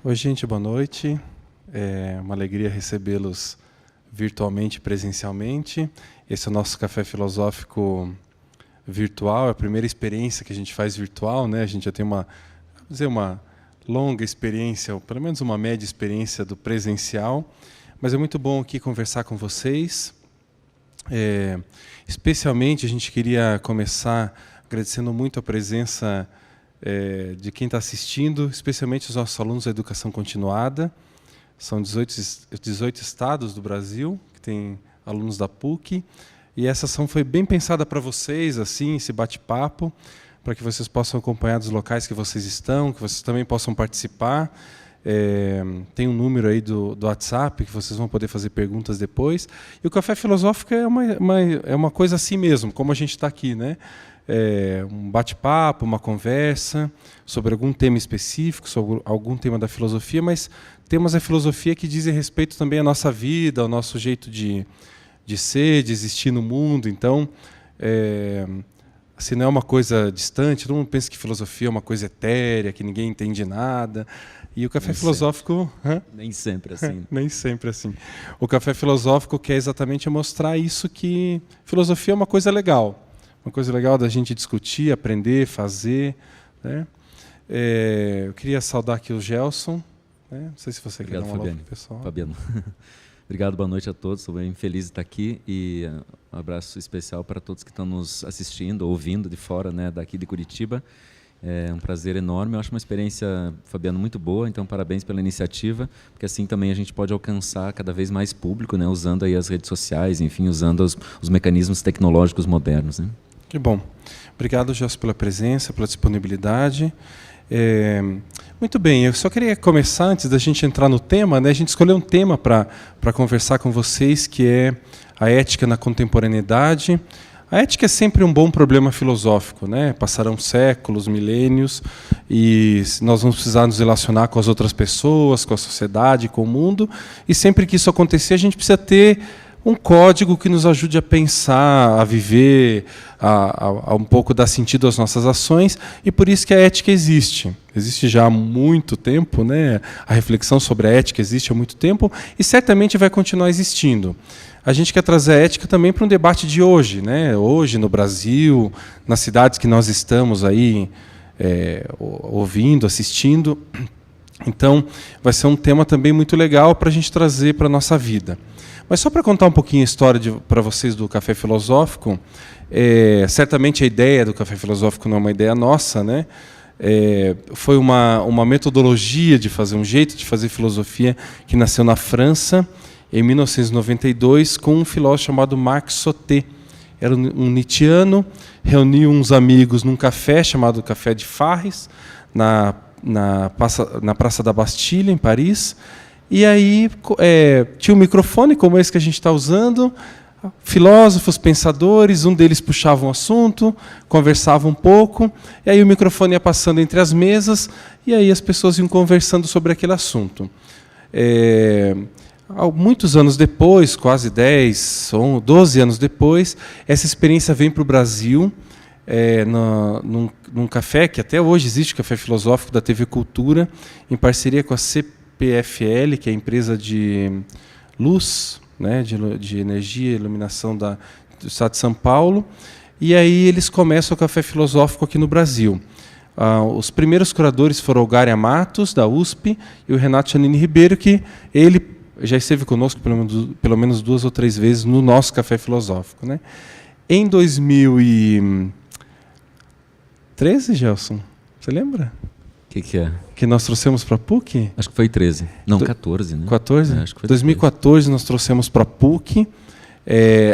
Oi, gente, boa noite. É uma alegria recebê-los virtualmente e presencialmente. Esse é o nosso Café Filosófico virtual, é a primeira experiência que a gente faz virtual, né? A gente já tem uma longa experiência, ou pelo menos uma média experiência do presencial, mas é muito bom aqui conversar com vocês. Especialmente a gente queria começar agradecendo muito a presença de quem está assistindo, especialmente os nossos alunos da educação continuada. São 18 estados do Brasil que têm alunos da PUC, e essa ação foi bem pensada para vocês, assim, esse bate-papo, para que vocês possam acompanhar dos locais que vocês estão, que vocês também possam participar. Tem um número aí do WhatsApp que vocês vão poder fazer perguntas depois. E o Café Filosófico é uma coisa assim mesmo, como a gente está aqui, né? Um bate-papo, uma conversa sobre algum tema específico, sobre algum tema da filosofia, mas temas da filosofia que dizem respeito também à nossa vida, ao nosso jeito de ser, de existir no mundo. Então, assim, não é uma coisa distante, todo mundo pensa que filosofia é uma coisa etérea, que ninguém entende nada. E o Café Filosófico... Nem sempre assim. Nem sempre assim. O Café Filosófico quer exatamente mostrar isso, que filosofia é uma coisa legal. Uma coisa legal da gente discutir, aprender, fazer. Né? Eu queria saudar aqui o Gelson. Né? Não sei se você quer dar uma palavra pro pessoal. Fabiano. Obrigado, boa noite a todos. Estou bem feliz de estar aqui e um abraço especial para todos que estão nos assistindo, ouvindo de fora, né, daqui de Curitiba. É um prazer enorme. Eu acho uma experiência, Fabiano, muito boa. Então, parabéns pela iniciativa, porque assim também a gente pode alcançar cada vez mais público, né, usando aí as redes sociais, enfim, usando os mecanismos tecnológicos modernos, né? Que bom. Obrigado, Gelson, pela presença, pela disponibilidade. Muito bem, eu só queria começar, antes da gente entrar no tema, né, a gente escolheu um tema para conversar com vocês, que é a ética na contemporaneidade. A ética é sempre um bom problema filosófico, né? Passarão séculos, milênios, e nós vamos precisar nos relacionar com as outras pessoas, com a sociedade, com o mundo, e sempre que isso acontecer, a gente precisa ter um código que nos ajude a pensar, a viver, a um pouco dar sentido às nossas ações, e por isso que a ética existe. Existe já há muito tempo, né? A reflexão sobre a ética existe há muito tempo, e certamente vai continuar existindo. A gente quer trazer a ética também para um debate de hoje, né? Hoje, no Brasil, nas cidades que nós estamos aí ouvindo, assistindo. Então, vai ser um tema também muito legal para a gente trazer para a nossa vida. Mas só para contar um pouquinho a história para vocês do Café Filosófico, certamente a ideia do Café Filosófico não é uma ideia nossa, né? Foi uma metodologia de fazer, um jeito de fazer filosofia que nasceu na França, em 1992, com um filósofo chamado Marc Sauté. Era um nietzschiano, reuniu uns amigos num café chamado Café de Farres, na Praça da Bastilha, em Paris. E aí tinha um microfone como esse que a gente está usando, filósofos, pensadores, um deles puxava um assunto, conversava um pouco, e aí o microfone ia passando entre as mesas, e aí as pessoas iam conversando sobre aquele assunto. Muitos anos depois, quase 10 ou 12 anos depois, essa experiência vem para o Brasil, num café, que até hoje existe, o Café Filosófico da TV Cultura, em parceria com a CPFL, que é a empresa de luz, né, de energia e iluminação do Estado de São Paulo, e aí eles começam o Café Filosófico aqui no Brasil. Os primeiros curadores foram o Gária Matos, da USP, e o Renato Chanini Ribeiro, que ele já esteve conosco pelo menos 2 ou 3 vezes no nosso Café Filosófico, né? Em 2013, Gelson, você lembra? O que é? Que nós trouxemos para a PUC? Acho que foi 13. Não, 14, né? 14? Acho que foi 2014 nós trouxemos para a PUC.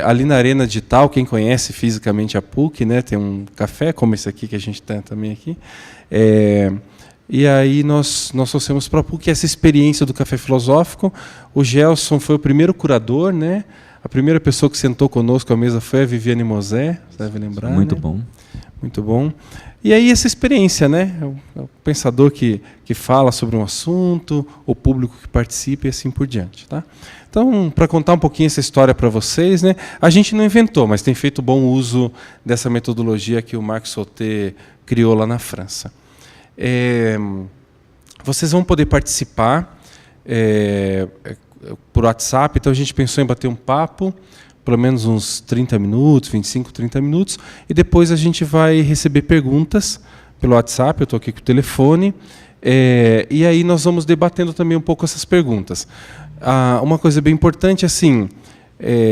Ali na Arena Digital, quem conhece fisicamente a PUC, né, tem um café como esse aqui que a gente tem também aqui. E aí nós trouxemos para a PUC essa experiência do Café Filosófico. O Gelson foi o primeiro curador, né? A primeira pessoa que sentou conosco à mesa foi a Viviane Mosé, você deve lembrar. Muito, né? Bom. Muito bom. E aí essa experiência, né? O pensador que fala sobre um assunto, o público que participa e assim por diante. Tá? Então, para contar um pouquinho essa história para vocês, né? A gente não inventou, mas tem feito bom uso dessa metodologia que o Marc Sauté criou lá na França. Vocês vão poder participar por WhatsApp, então a gente pensou em bater um papo, pelo menos uns 30 minutos, 25, 30 minutos, e depois a gente vai receber perguntas pelo WhatsApp, eu estou aqui com o telefone, e aí nós vamos debatendo também um pouco essas perguntas. Uma coisa bem importante, assim,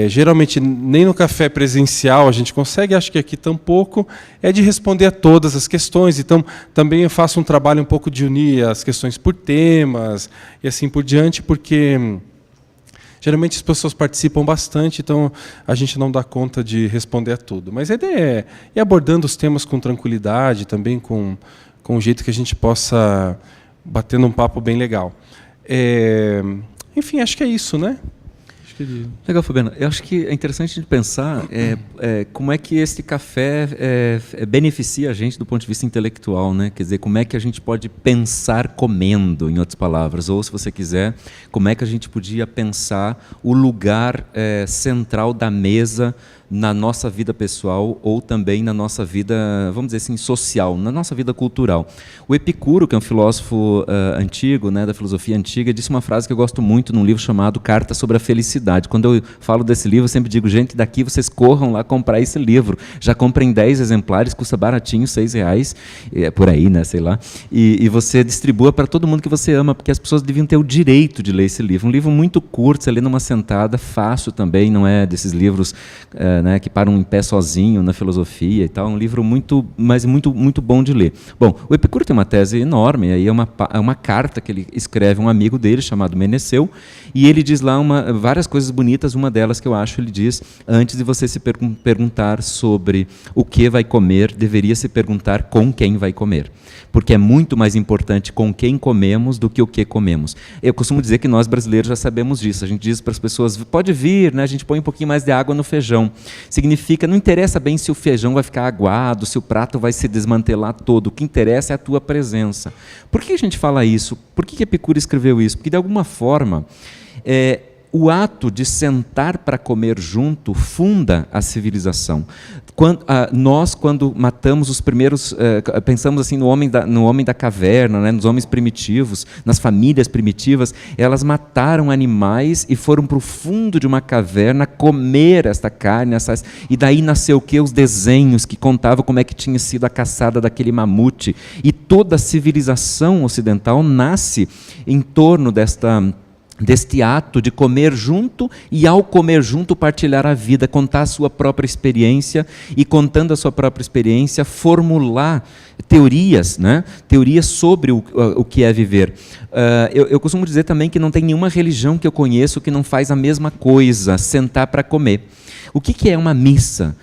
geralmente nem no café presencial a gente consegue, acho que aqui tampouco, é de responder a todas as questões, então também eu faço um trabalho um pouco de unir as questões por temas, e assim por diante, porque geralmente as pessoas participam bastante, então a gente não dá conta de responder a tudo. Mas a ideia é ir abordando os temas com tranquilidade, também com um jeito que a gente possa bater num papo bem legal. Enfim, acho que é isso, né? Legal, Fabiana. Eu acho que é interessante a gente pensar como é que esse café beneficia a gente do ponto de vista intelectual, né? Quer dizer, como é que a gente pode pensar comendo, em outras palavras, ou se você quiser, como é que a gente podia pensar o lugar central da mesa na nossa vida pessoal ou também na nossa vida, vamos dizer assim, social, na nossa vida cultural. O Epicuro, que é um filósofo antigo, né, da filosofia antiga, disse uma frase que eu gosto muito num livro chamado Carta sobre a Felicidade. Quando eu falo desse livro, eu sempre digo, gente, daqui vocês corram lá comprar esse livro. Já comprem 10 exemplares, custa baratinho, R$6, por aí, né, sei lá. E você distribua para todo mundo que você ama, porque as pessoas deviam ter o direito de ler esse livro. Um livro muito curto, você lê numa sentada, fácil também, não é desses livros que param em pé sozinho na filosofia e tal, é um livro muito bom de ler. Bom, o Epicuro tem uma tese enorme, aí é uma carta que ele escreve a um amigo dele chamado Meneceu, e ele diz lá várias coisas bonitas, uma delas que eu acho, ele diz, antes de você se perguntar sobre o que vai comer, deveria se perguntar com quem vai comer, porque é muito mais importante com quem comemos do que o que comemos. Eu costumo dizer que nós brasileiros já sabemos disso, a gente diz para as pessoas, pode vir, né? A gente põe um pouquinho mais de água no feijão. Significa, não interessa bem se o feijão vai ficar aguado, se o prato vai se desmantelar todo, o que interessa é a tua presença. Por que a gente fala isso? Por que Epicuro escreveu isso? Porque, de alguma forma, o ato de sentar para comer junto funda a civilização. Quando matamos os primeiros, pensamos assim no homem da caverna, né, nos homens primitivos, nas famílias primitivas, elas mataram animais e foram para o fundo de uma caverna comer esta carne, e daí nasceu o quê? Os desenhos que contavam como é que tinha sido a caçada daquele mamute. E toda a civilização ocidental nasce em torno deste ato de comer junto e, ao comer junto, partilhar a vida, contar a sua própria experiência e, contando a sua própria experiência, formular teorias, né? Teorias sobre o que é viver. Eu costumo dizer também que não tem nenhuma religião que eu conheço que não faz a mesma coisa, sentar para comer. O que é uma missa?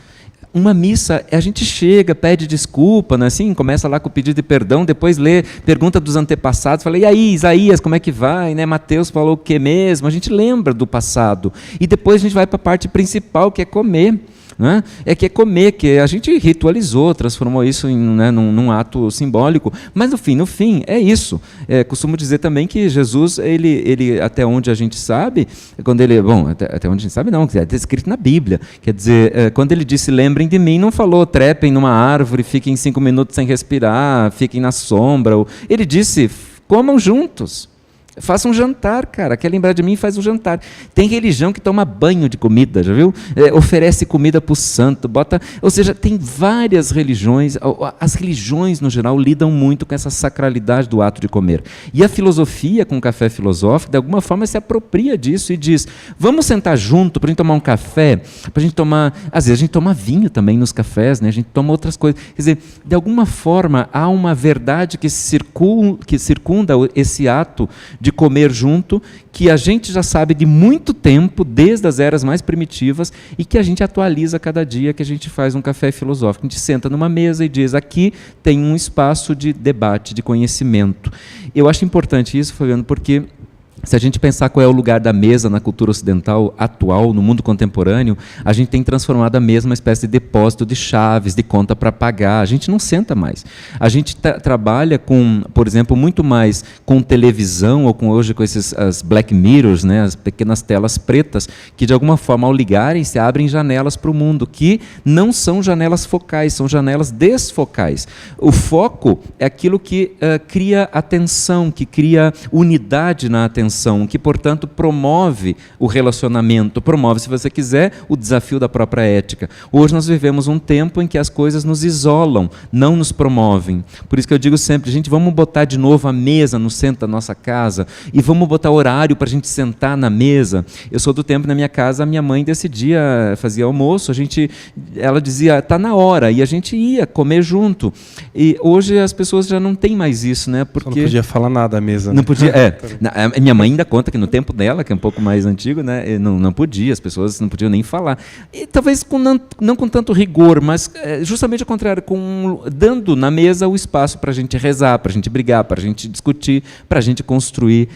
Uma missa, a gente chega, pede desculpa, né? Assim, começa lá com o pedido de perdão, depois lê, pergunta dos antepassados, fala, e aí, Isaías, como é que vai? Né? Mateus falou o que mesmo? A gente lembra do passado. E depois a gente vai para a parte principal, que é comer. Né? Que é comer, que a gente ritualizou, transformou isso num ato simbólico, mas no fim é isso. Costumo dizer também que Jesus, ele até onde a gente sabe, até onde a gente sabe não, é descrito na Bíblia, quer dizer, quando ele disse lembrem de mim, não falou trepem numa árvore, fiquem 5 minutos sem respirar, fiquem na sombra, ele disse comam juntos. Faça um jantar, cara. Quer lembrar de mim? Faz um jantar. Tem religião que toma banho de comida, já viu? Oferece comida para o santo, ou seja, tem várias religiões. As religiões, no geral, lidam muito com essa sacralidade do ato de comer. E a filosofia, com o café filosófico, de alguma forma se apropria disso e diz, vamos sentar junto para a gente tomar um café, para a gente tomar... Às vezes a gente toma vinho também nos cafés, né? A gente toma outras coisas. Quer dizer, de alguma forma, há uma verdade que circunda esse ato de comer junto, que a gente já sabe de muito tempo, desde as eras mais primitivas, e que a gente atualiza cada dia que a gente faz um café filosófico. A gente senta numa mesa e diz, aqui tem um espaço de debate, de conhecimento. Eu acho importante isso, Fabiano, porque Se a gente pensar qual é o lugar da mesa na cultura ocidental atual, no mundo contemporâneo, a gente tem transformado a mesa numa espécie de depósito de chaves, de conta para pagar. A gente não senta mais. A gente trabalha com, por exemplo, muito mais com televisão, ou com hoje com as black mirrors, né, as pequenas telas pretas, que de alguma forma, ao ligarem, se abrem janelas para o mundo, que não são janelas focais, são janelas desfocais. O foco é aquilo que cria atenção, que cria unidade na atenção, que, portanto, promove o relacionamento, promove, se você quiser, o desafio da própria ética. Hoje nós vivemos um tempo em que as coisas nos isolam, não nos promovem. Por isso que eu digo sempre, gente, vamos botar de novo a mesa no centro da nossa casa e vamos botar horário para a gente sentar na mesa. Eu sou do tempo, na minha casa, a minha mãe decidia, fazia almoço, ela dizia, está na hora, e a gente ia comer junto. E hoje as pessoas já não têm mais isso, né? Porque só não podia falar nada à mesa. Né? Não podia, minha mãe ainda conta que no tempo dela, que é um pouco mais antigo, né, não podia, as pessoas não podiam nem falar. E talvez não com tanto rigor, mas justamente ao contrário, dando na mesa o espaço para a gente rezar, para a gente brigar, para a gente discutir, para a gente construir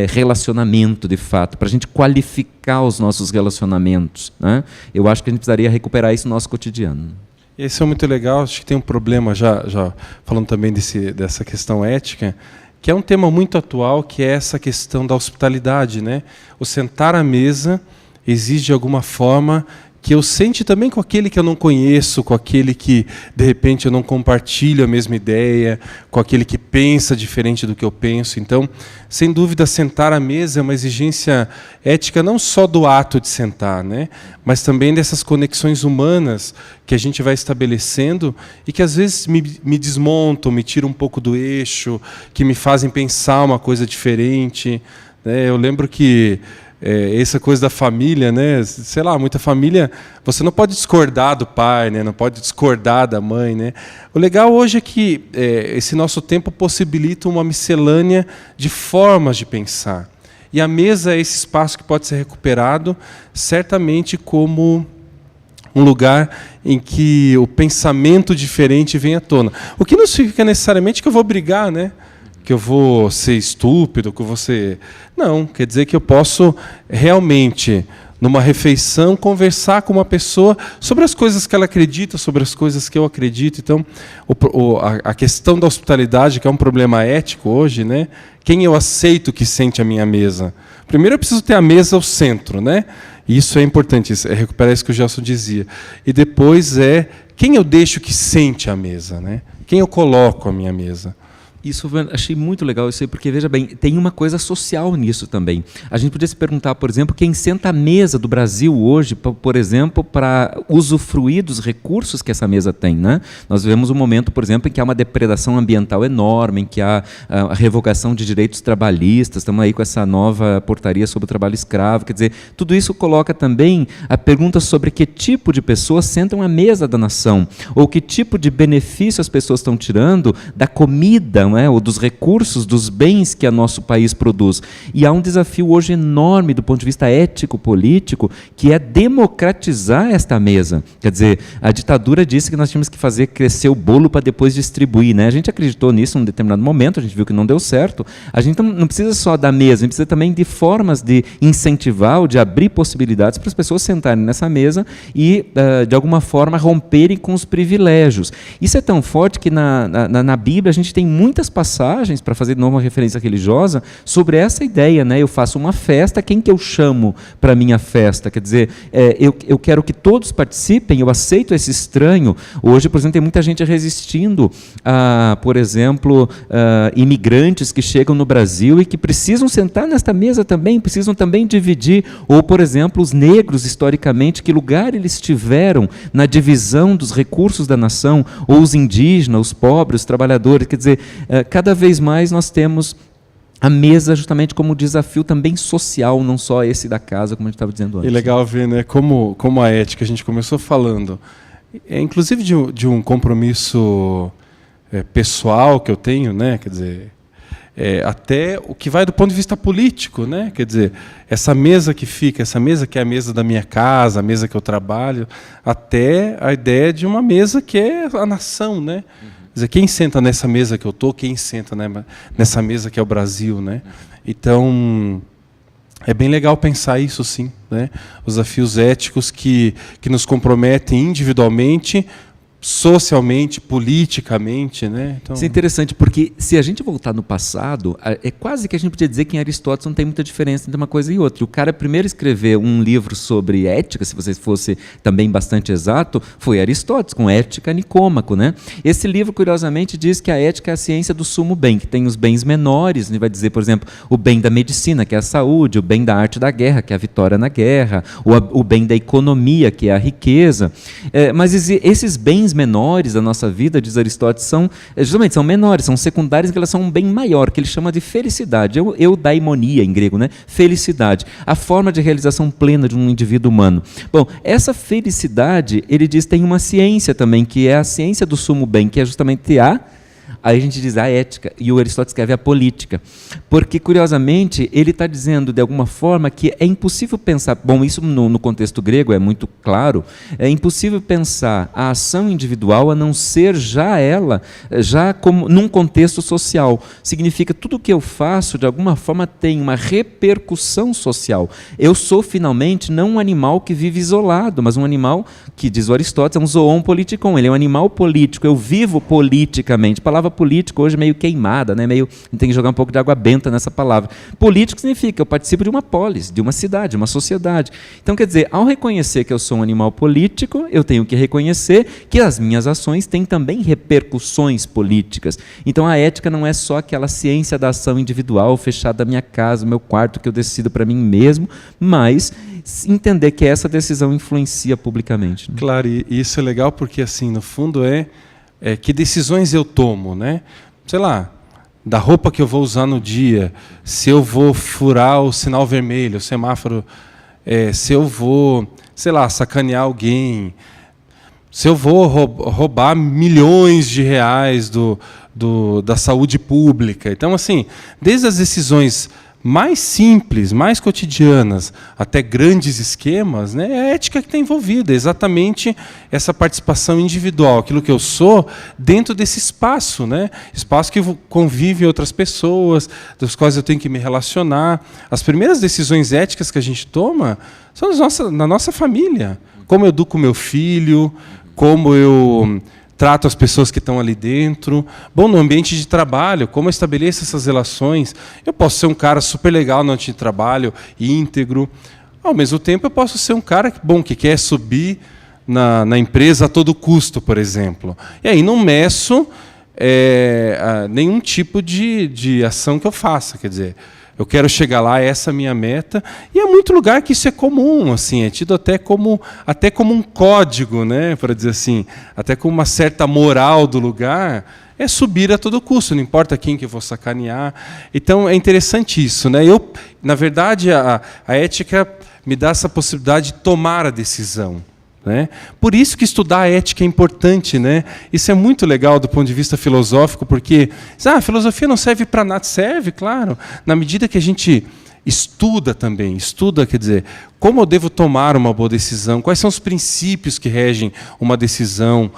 relacionamento de fato, para a gente qualificar os nossos relacionamentos. Né? Eu acho que a gente precisaria recuperar isso no nosso cotidiano. Isso é muito legal, acho que tem um problema, já falando também dessa questão ética, que é um tema muito atual, que é essa questão da hospitalidade, né? O sentar à mesa exige, de alguma forma, que eu sente também com aquele que eu não conheço, com aquele que, de repente, eu não compartilho a mesma ideia, com aquele que pensa diferente do que eu penso. Então, sem dúvida, sentar à mesa é uma exigência ética não só do ato de sentar, né? Mas também dessas conexões humanas que a gente vai estabelecendo e que, às vezes, me desmontam, me tiram um pouco do eixo, que me fazem pensar uma coisa diferente. Né? Eu lembro que essa coisa da família, né? Sei lá, muita família, você não pode discordar do pai, né? Não pode discordar da mãe, né? O legal hoje é que esse nosso tempo possibilita uma miscelânea de formas de pensar. E a mesa é esse espaço que pode ser recuperado, certamente como um lugar em que o pensamento diferente vem à tona. O que não significa necessariamente que eu vou brigar, né? Que eu vou ser estúpido, que eu vou ser... Não, quer dizer que eu posso realmente, numa refeição, conversar com uma pessoa sobre as coisas que ela acredita, sobre as coisas que eu acredito. Então, a questão da hospitalidade, que é um problema ético hoje, né? Quem eu aceito que sente à minha mesa? Primeiro eu preciso ter a mesa ao centro, né? E isso é importante, é recuperar isso que o Gelson dizia. E depois quem eu deixo que sente à mesa, né? Quem eu coloco à minha mesa. Isso eu achei muito legal, isso aí, porque, veja bem, tem uma coisa social nisso também. A gente podia se perguntar, por exemplo, quem senta à mesa do Brasil hoje, por exemplo, para usufruir dos recursos que essa mesa tem. Né? Nós vivemos um momento, por exemplo, em que há uma depredação ambiental enorme, em que há a revogação de direitos trabalhistas, estamos aí com essa nova portaria sobre o trabalho escravo. Quer dizer, tudo isso coloca também a pergunta sobre que tipo de pessoas sentam à mesa da nação, ou que tipo de benefício as pessoas estão tirando da comida, ou dos recursos, dos bens que o nosso país produz. E há um desafio hoje enorme do ponto de vista ético-político, que é democratizar esta mesa. Quer dizer, a ditadura disse que nós tínhamos que fazer crescer o bolo para depois distribuir. Né? A gente acreditou nisso em um determinado momento, a gente viu que não deu certo. A gente não precisa só da mesa, a gente precisa também de formas de incentivar ou de abrir possibilidades para as pessoas sentarem nessa mesa e, de alguma forma, romperem com os privilégios. Isso é tão forte que na Bíblia a gente tem muitas passagens, para fazer de novo uma referência religiosa, sobre essa ideia, né? Eu faço uma festa, quem que eu chamo para a minha festa? Quer dizer, eu quero que todos participem, eu aceito esse estranho. Hoje, por exemplo, tem muita gente resistindo a, por exemplo, imigrantes que chegam no Brasil e que precisam sentar nesta mesa também, precisam também dividir, ou, por exemplo, os negros, historicamente, que lugar eles tiveram na divisão dos recursos da nação, ou os indígenas, os pobres, os trabalhadores. Quer dizer, cada vez mais nós temos a mesa justamente como desafio também social, não só esse da casa, como a gente estava dizendo antes. E legal ver, né, como a ética, a gente começou falando, inclusive de um compromisso pessoal que eu tenho, né, quer dizer, até o que vai do ponto de vista político, né, quer dizer, essa mesa que fica, essa mesa que é a mesa da minha casa, a mesa que eu trabalho, até a ideia de uma mesa que é a nação, né? Quer dizer, quem senta nessa mesa que eu estou, quem senta nessa mesa que é o Brasil, né? Então, É bem legal pensar isso, sim, né? Os desafios éticos que nos comprometem individualmente, socialmente, politicamente, né? Então... Isso é interessante, porque se a gente voltar no passado, é quase que a gente podia dizer que em Aristóteles não tem muita diferença entre uma coisa e outra. E o cara primeiro escreveu um livro sobre ética, se você fosse também bastante exato, foi Aristóteles, com Ética Nicômaco, né? Esse livro, curiosamente, diz que a ética é a ciência do sumo bem, que tem os bens menores, ele vai dizer, por exemplo, o bem da medicina, que é a saúde, o bem da arte da guerra, que é a vitória na guerra, o bem da economia, que é a riqueza. Mas esses bens menores da nossa vida, diz Aristóteles, justamente são menores, são secundários em relação a um bem maior, que ele chama de felicidade, eudaimonia em grego, né? Felicidade, a forma de realização plena de um indivíduo humano. Bom, essa felicidade, ele diz, tem uma ciência também, que é a ciência do sumo bem, que é justamente aí a gente diz a ética, e o Aristóteles escreve a política, porque, curiosamente, ele está dizendo, de alguma forma, que é impossível pensar, bom, isso no contexto grego é muito claro, é impossível pensar a ação individual a não ser já como num contexto social. Significa que tudo o que eu faço, de alguma forma, tem uma repercussão social. Eu sou, finalmente, não um animal que vive isolado, mas um animal que, diz o Aristóteles, é um zoon politikon, ele é um animal político, eu vivo politicamente. A palavra político hoje é meio queimada, né? Tem que jogar um pouco de água benta nessa palavra. Político significa eu participo de uma polis, de uma cidade, de uma sociedade. Então, quer dizer, ao reconhecer que eu sou um animal político, eu tenho que reconhecer que as minhas ações têm também repercussões políticas. Então, a ética não é só aquela ciência da ação individual, fechada da minha casa, meu quarto, que eu decido para mim mesmo, mas entender que essa decisão influencia publicamente. Né? Claro, e isso é legal porque, assim, no fundo que decisões eu tomo, né? Sei lá, da roupa que eu vou usar no dia, se eu vou furar o sinal vermelho, o semáforo, se eu vou, sei lá, sacanear alguém, se eu vou roubar milhões de reais da saúde pública. Então, assim, desde as decisões mais simples, mais cotidianas, até grandes esquemas, né, é a ética que está envolvida, exatamente essa participação individual, aquilo que eu sou dentro desse espaço, né, espaço que convive outras pessoas, das quais eu tenho que me relacionar. As primeiras decisões éticas que a gente toma são na nossa família. Como eu educo meu filho, como eu trato as pessoas que estão ali dentro. Bom, no ambiente de trabalho, como eu estabeleço essas relações. Eu posso ser um cara super legal no ambiente de trabalho, íntegro. Ao mesmo tempo, eu posso ser um cara que quer subir na empresa a todo custo, por exemplo. E aí não meço nenhum tipo de ação que eu faça. Quer dizer, eu quero chegar lá, essa é a minha meta. E há muito lugar que isso é comum, assim, é tido até como um código, né, para dizer assim, até como uma certa moral do lugar, é subir a todo custo, não importa quem que eu vou sacanear. Então, é interessante isso, né? Na verdade, a ética me dá essa possibilidade de tomar a decisão. Né? Por isso que estudar a ética é importante, né? Isso é muito legal do ponto de vista filosófico, porque a filosofia não serve para nada. Serve, claro, na medida que a gente estuda também. Estuda, quer dizer, como eu devo tomar uma boa decisão, quais são os princípios que regem uma decisão,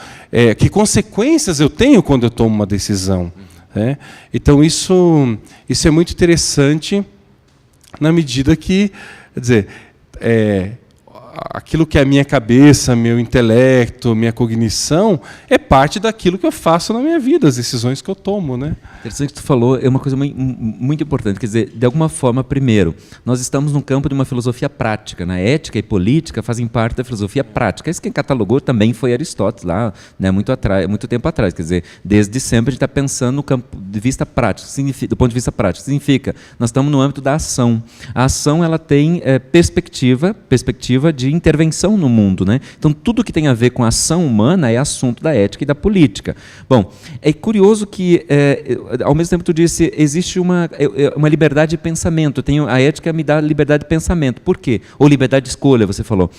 que consequências eu tenho quando eu tomo uma decisão. Né? Então, isso é muito interessante na medida que, quer dizer, aquilo que é a minha cabeça, meu intelecto, minha cognição, é parte daquilo que eu faço na minha vida, as decisões que eu tomo, né? Interessante que tu falou, é uma coisa muito importante, quer dizer, de alguma forma, primeiro, nós estamos no campo de uma filosofia prática, né? Ética e política fazem parte da filosofia prática. Isso quem catalogou também foi Aristóteles, lá, né? muito tempo atrás, quer dizer, desde sempre a gente está pensando no campo de vista prático, do ponto de vista prático, significa, nós estamos no âmbito da ação. A ação, ela tem perspectiva de intervenção no mundo, né? Então, tudo que tem a ver com a ação humana é assunto da ética e da política. Bom, é curioso que, ao mesmo tempo, tu disse, existe uma liberdade de pensamento. A ética me dá liberdade de pensamento. Por quê? Ou liberdade de escolha, você falou.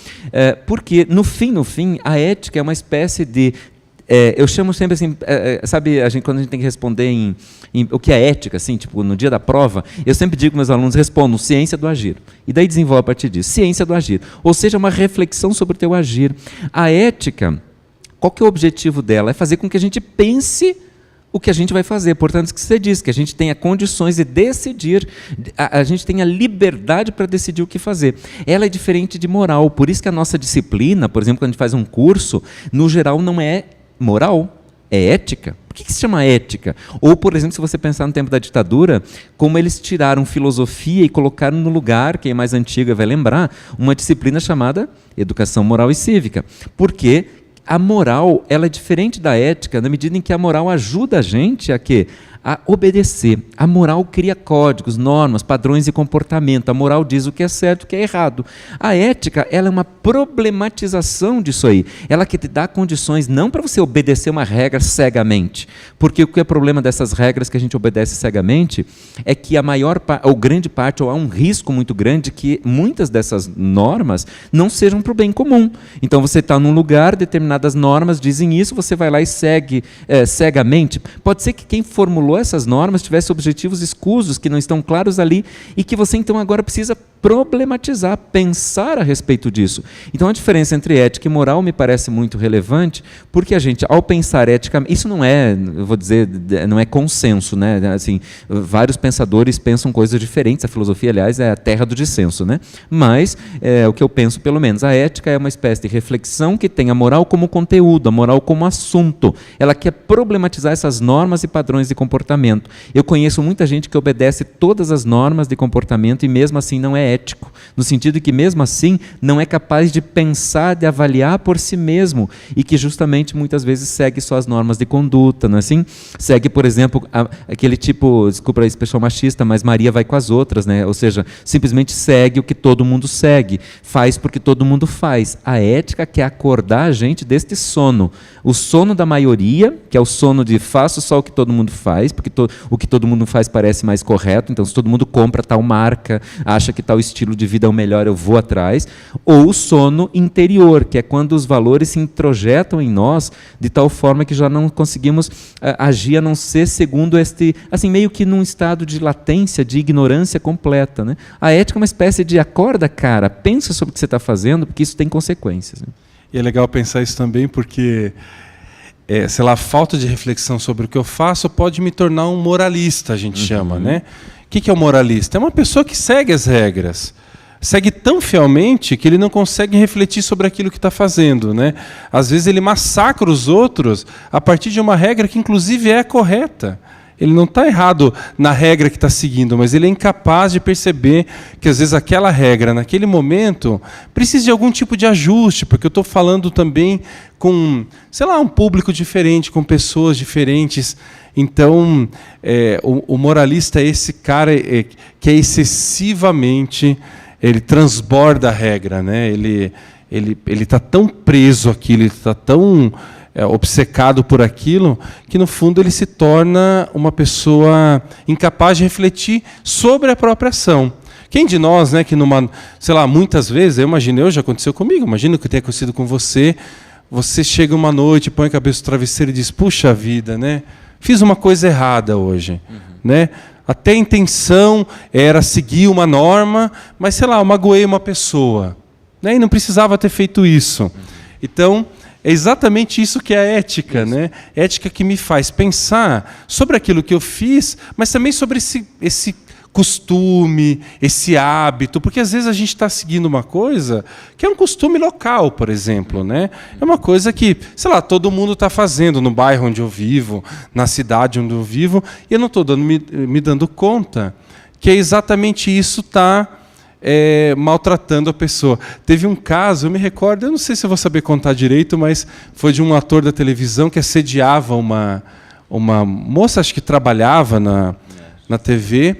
Porque, no fim, a ética é uma espécie de... eu chamo sempre assim, sabe, quando a gente tem que responder em o que é ética, assim, tipo, no dia da prova, eu sempre digo para meus alunos, respondam ciência do agir. E daí desenvolve a partir disso, ciência do agir. Ou seja, uma reflexão sobre o teu agir. A ética, qual que é o objetivo dela? É fazer com que a gente pense o que a gente vai fazer. Portanto, isso que você diz, que a gente tenha condições de decidir, a gente tenha liberdade para decidir o que fazer. Ela é diferente de moral, por isso que a nossa disciplina, por exemplo, quando a gente faz um curso, no geral não é moral, é ética. Por que se chama ética? Ou, por exemplo, se você pensar no tempo da ditadura, como eles tiraram filosofia e colocaram no lugar, quem é mais antiga vai lembrar, uma disciplina chamada educação moral e cívica. Porque a moral, ela é diferente da ética, na medida em que a moral ajuda a gente a quê? A obedecer. A moral cria códigos, normas, padrões de comportamento. A moral diz o que é certo e o que é errado. A ética, ela é uma problematização disso aí. Ela que te dá condições não para você obedecer uma regra cegamente. Porque o que é o problema dessas regras que a gente obedece cegamente é que a maior ou grande parte, ou há um risco muito grande que muitas dessas normas não sejam para o bem comum. Então você está num lugar, determinadas normas dizem isso, você vai lá e segue cegamente. Pode ser que quem formulou essas normas tivesse objetivos escusos que não estão claros ali e que você então agora precisa problematizar, pensar a respeito disso. Então a diferença entre ética e moral me parece muito relevante, porque a gente, ao pensar ética, isso não é, eu vou dizer, não é consenso, né? Assim, vários pensadores pensam coisas diferentes, a filosofia, aliás, é a terra do dissenso, né? Mas, o que eu penso, pelo menos, a ética é uma espécie de reflexão que tem a moral como conteúdo, a moral como assunto. Ela quer problematizar essas normas e padrões de comportamento. Eu conheço muita gente que obedece todas as normas de comportamento e mesmo assim não é ético, no sentido de que mesmo assim não é capaz de pensar, de avaliar por si mesmo e que justamente muitas vezes segue só as normas de conduta, não é assim? Segue, por exemplo, aquele tipo, desculpa a expressão machista, mas Maria vai com as outras, né? Ou seja, simplesmente segue o que todo mundo segue, faz porque todo mundo faz. A ética quer acordar a gente deste sono, o sono da maioria, que é o sono de faço só o que todo mundo faz, porque o que todo mundo faz parece mais correto, então se todo mundo compra tal marca, acha que tal estilo de vida é o melhor, eu vou atrás, ou o sono interior, que é quando os valores se introjetam em nós de tal forma que já não conseguimos agir a não ser segundo assim, meio que num estado de latência, de ignorância completa, né? A ética é uma espécie de acorda, cara, pensa sobre o que você está fazendo, porque isso tem consequências. Né? E é legal pensar isso também porque sei lá, a falta de reflexão sobre o que eu faço pode me tornar um moralista, a gente chama, né? O que é o moralista? É uma pessoa que segue as regras, segue tão fielmente que ele não consegue refletir sobre aquilo que está fazendo, né? Às vezes ele massacra os outros a partir de uma regra que inclusive é correta. Ele não está errado na regra que está seguindo, mas ele é incapaz de perceber que às vezes aquela regra, naquele momento, precisa de algum tipo de ajuste, porque eu estou falando também com, sei lá, um público diferente, com pessoas diferentes. Então, o moralista é esse cara que é excessivamente, ele transborda a regra, né? Ele está tão preso àquilo, ele está tão obcecado por aquilo, que no fundo ele se torna uma pessoa incapaz de refletir sobre a própria ação. Quem de nós, né, que sei lá, muitas vezes, já aconteceu comigo, imagino que tenha acontecido com você, você chega uma noite, põe a cabeça no travesseiro e diz, puxa vida, né, fiz uma coisa errada hoje, né? Até a intenção era seguir uma norma, mas sei lá, eu magoei uma pessoa, né, e não precisava ter feito isso. Então, é exatamente isso que é a ética, né? Ética que me faz pensar sobre aquilo que eu fiz, mas também sobre esse costume, esse hábito, porque às vezes a gente está seguindo uma coisa que é um costume local, por exemplo, né? É uma coisa que, sei lá, todo mundo está fazendo no bairro onde eu vivo, na cidade onde eu vivo, e eu não estou me dando conta que é exatamente isso está maltratando a pessoa. Teve um caso, eu me recordo, eu não sei se eu vou saber contar direito, mas foi de um ator da televisão que assediava uma moça, acho que trabalhava na TV,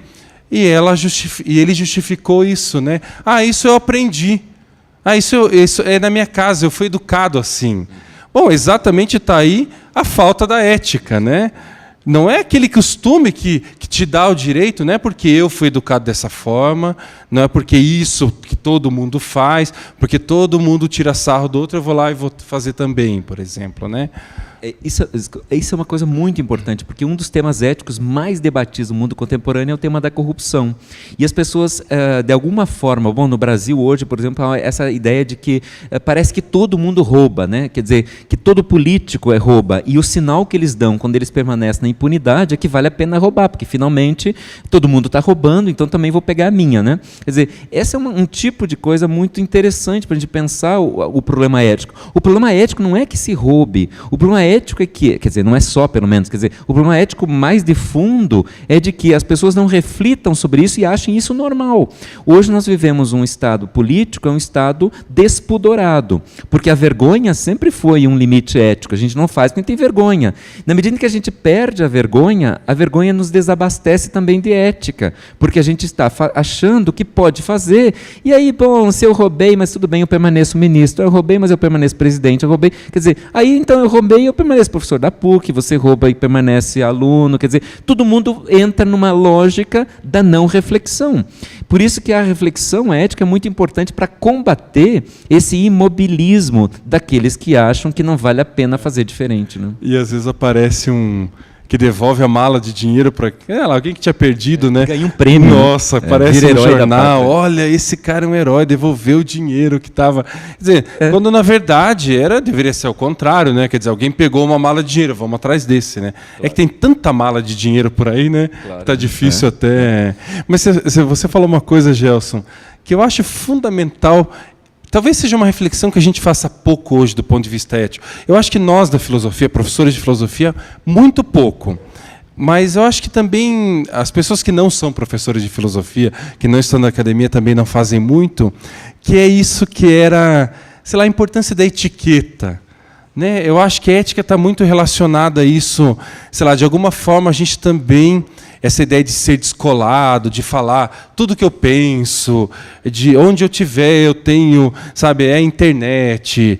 e ele justificou isso, né? Isso eu aprendi. Isso é na minha casa, eu fui educado assim. Bom, exatamente está aí a falta da ética, né? Não é aquele costume que te dá o direito, não é porque eu fui educado dessa forma, não é porque isso que todo mundo faz, porque todo mundo tira sarro do outro, eu vou lá e vou fazer também, por exemplo, né? Isso é uma coisa muito importante, porque um dos temas éticos mais debatidos no mundo contemporâneo é o tema da corrupção. E as pessoas, de alguma forma, bom, no Brasil hoje, por exemplo, há essa ideia de que parece que todo mundo rouba, né? Quer dizer, que todo político rouba, e o sinal que eles dão quando eles permanecem na impunidade é que vale a pena roubar, porque finalmente todo mundo está roubando, então também vou pegar a minha, né? Quer dizer, esse é um tipo de coisa muito interessante para a gente pensar o problema ético. O problema ético não é que se roube, o problema ético é que, quer dizer, não é só pelo menos, quer dizer, o problema ético mais de fundo é de que as pessoas não reflitam sobre isso e achem isso normal. Hoje nós vivemos um estado político, é um estado despudorado, porque a vergonha sempre foi um limite ético, a gente não faz porque tem vergonha. Na medida que a gente perde a vergonha nos desabastece também de ética, porque a gente está achando que pode fazer, e aí, bom, se eu roubei, mas tudo bem, eu permaneço ministro, eu roubei, mas eu permaneço presidente, eu roubei, quer dizer, aí então eu roubei e eu permaneço professor da PUC, você rouba e permanece aluno, quer dizer, todo mundo entra numa lógica da não reflexão. Por isso que a reflexão ética é muito importante para combater esse imobilismo daqueles que acham que não vale a pena fazer diferente, né? E às vezes aparece que devolve a mala de dinheiro para alguém que tinha perdido, né? Ganha um prêmio. Nossa, parece um jornal. Da olha, esse cara é um herói, devolveu o dinheiro que estava. Quer dizer, quando na verdade deveria ser o contrário, né? Quer dizer, alguém pegou uma mala de dinheiro, vamos atrás desse, né? Claro. É que tem tanta mala de dinheiro por aí, né? Claro, que tá difícil até. Mas você falou uma coisa, Gelson, que eu acho fundamental. Talvez seja uma reflexão que a gente faça pouco hoje do ponto de vista ético. Eu acho que nós da filosofia, professores de filosofia, muito pouco. Mas eu acho que também as pessoas que não são professores de filosofia, que não estão na academia, também não fazem muito, que é isso que era, sei lá, a importância da etiqueta. Né? Eu acho que a ética está muito relacionada a isso, sei lá, de alguma forma a gente também... Essa ideia de ser descolado, de falar tudo que eu penso, de onde eu estiver, eu tenho, sabe, a internet,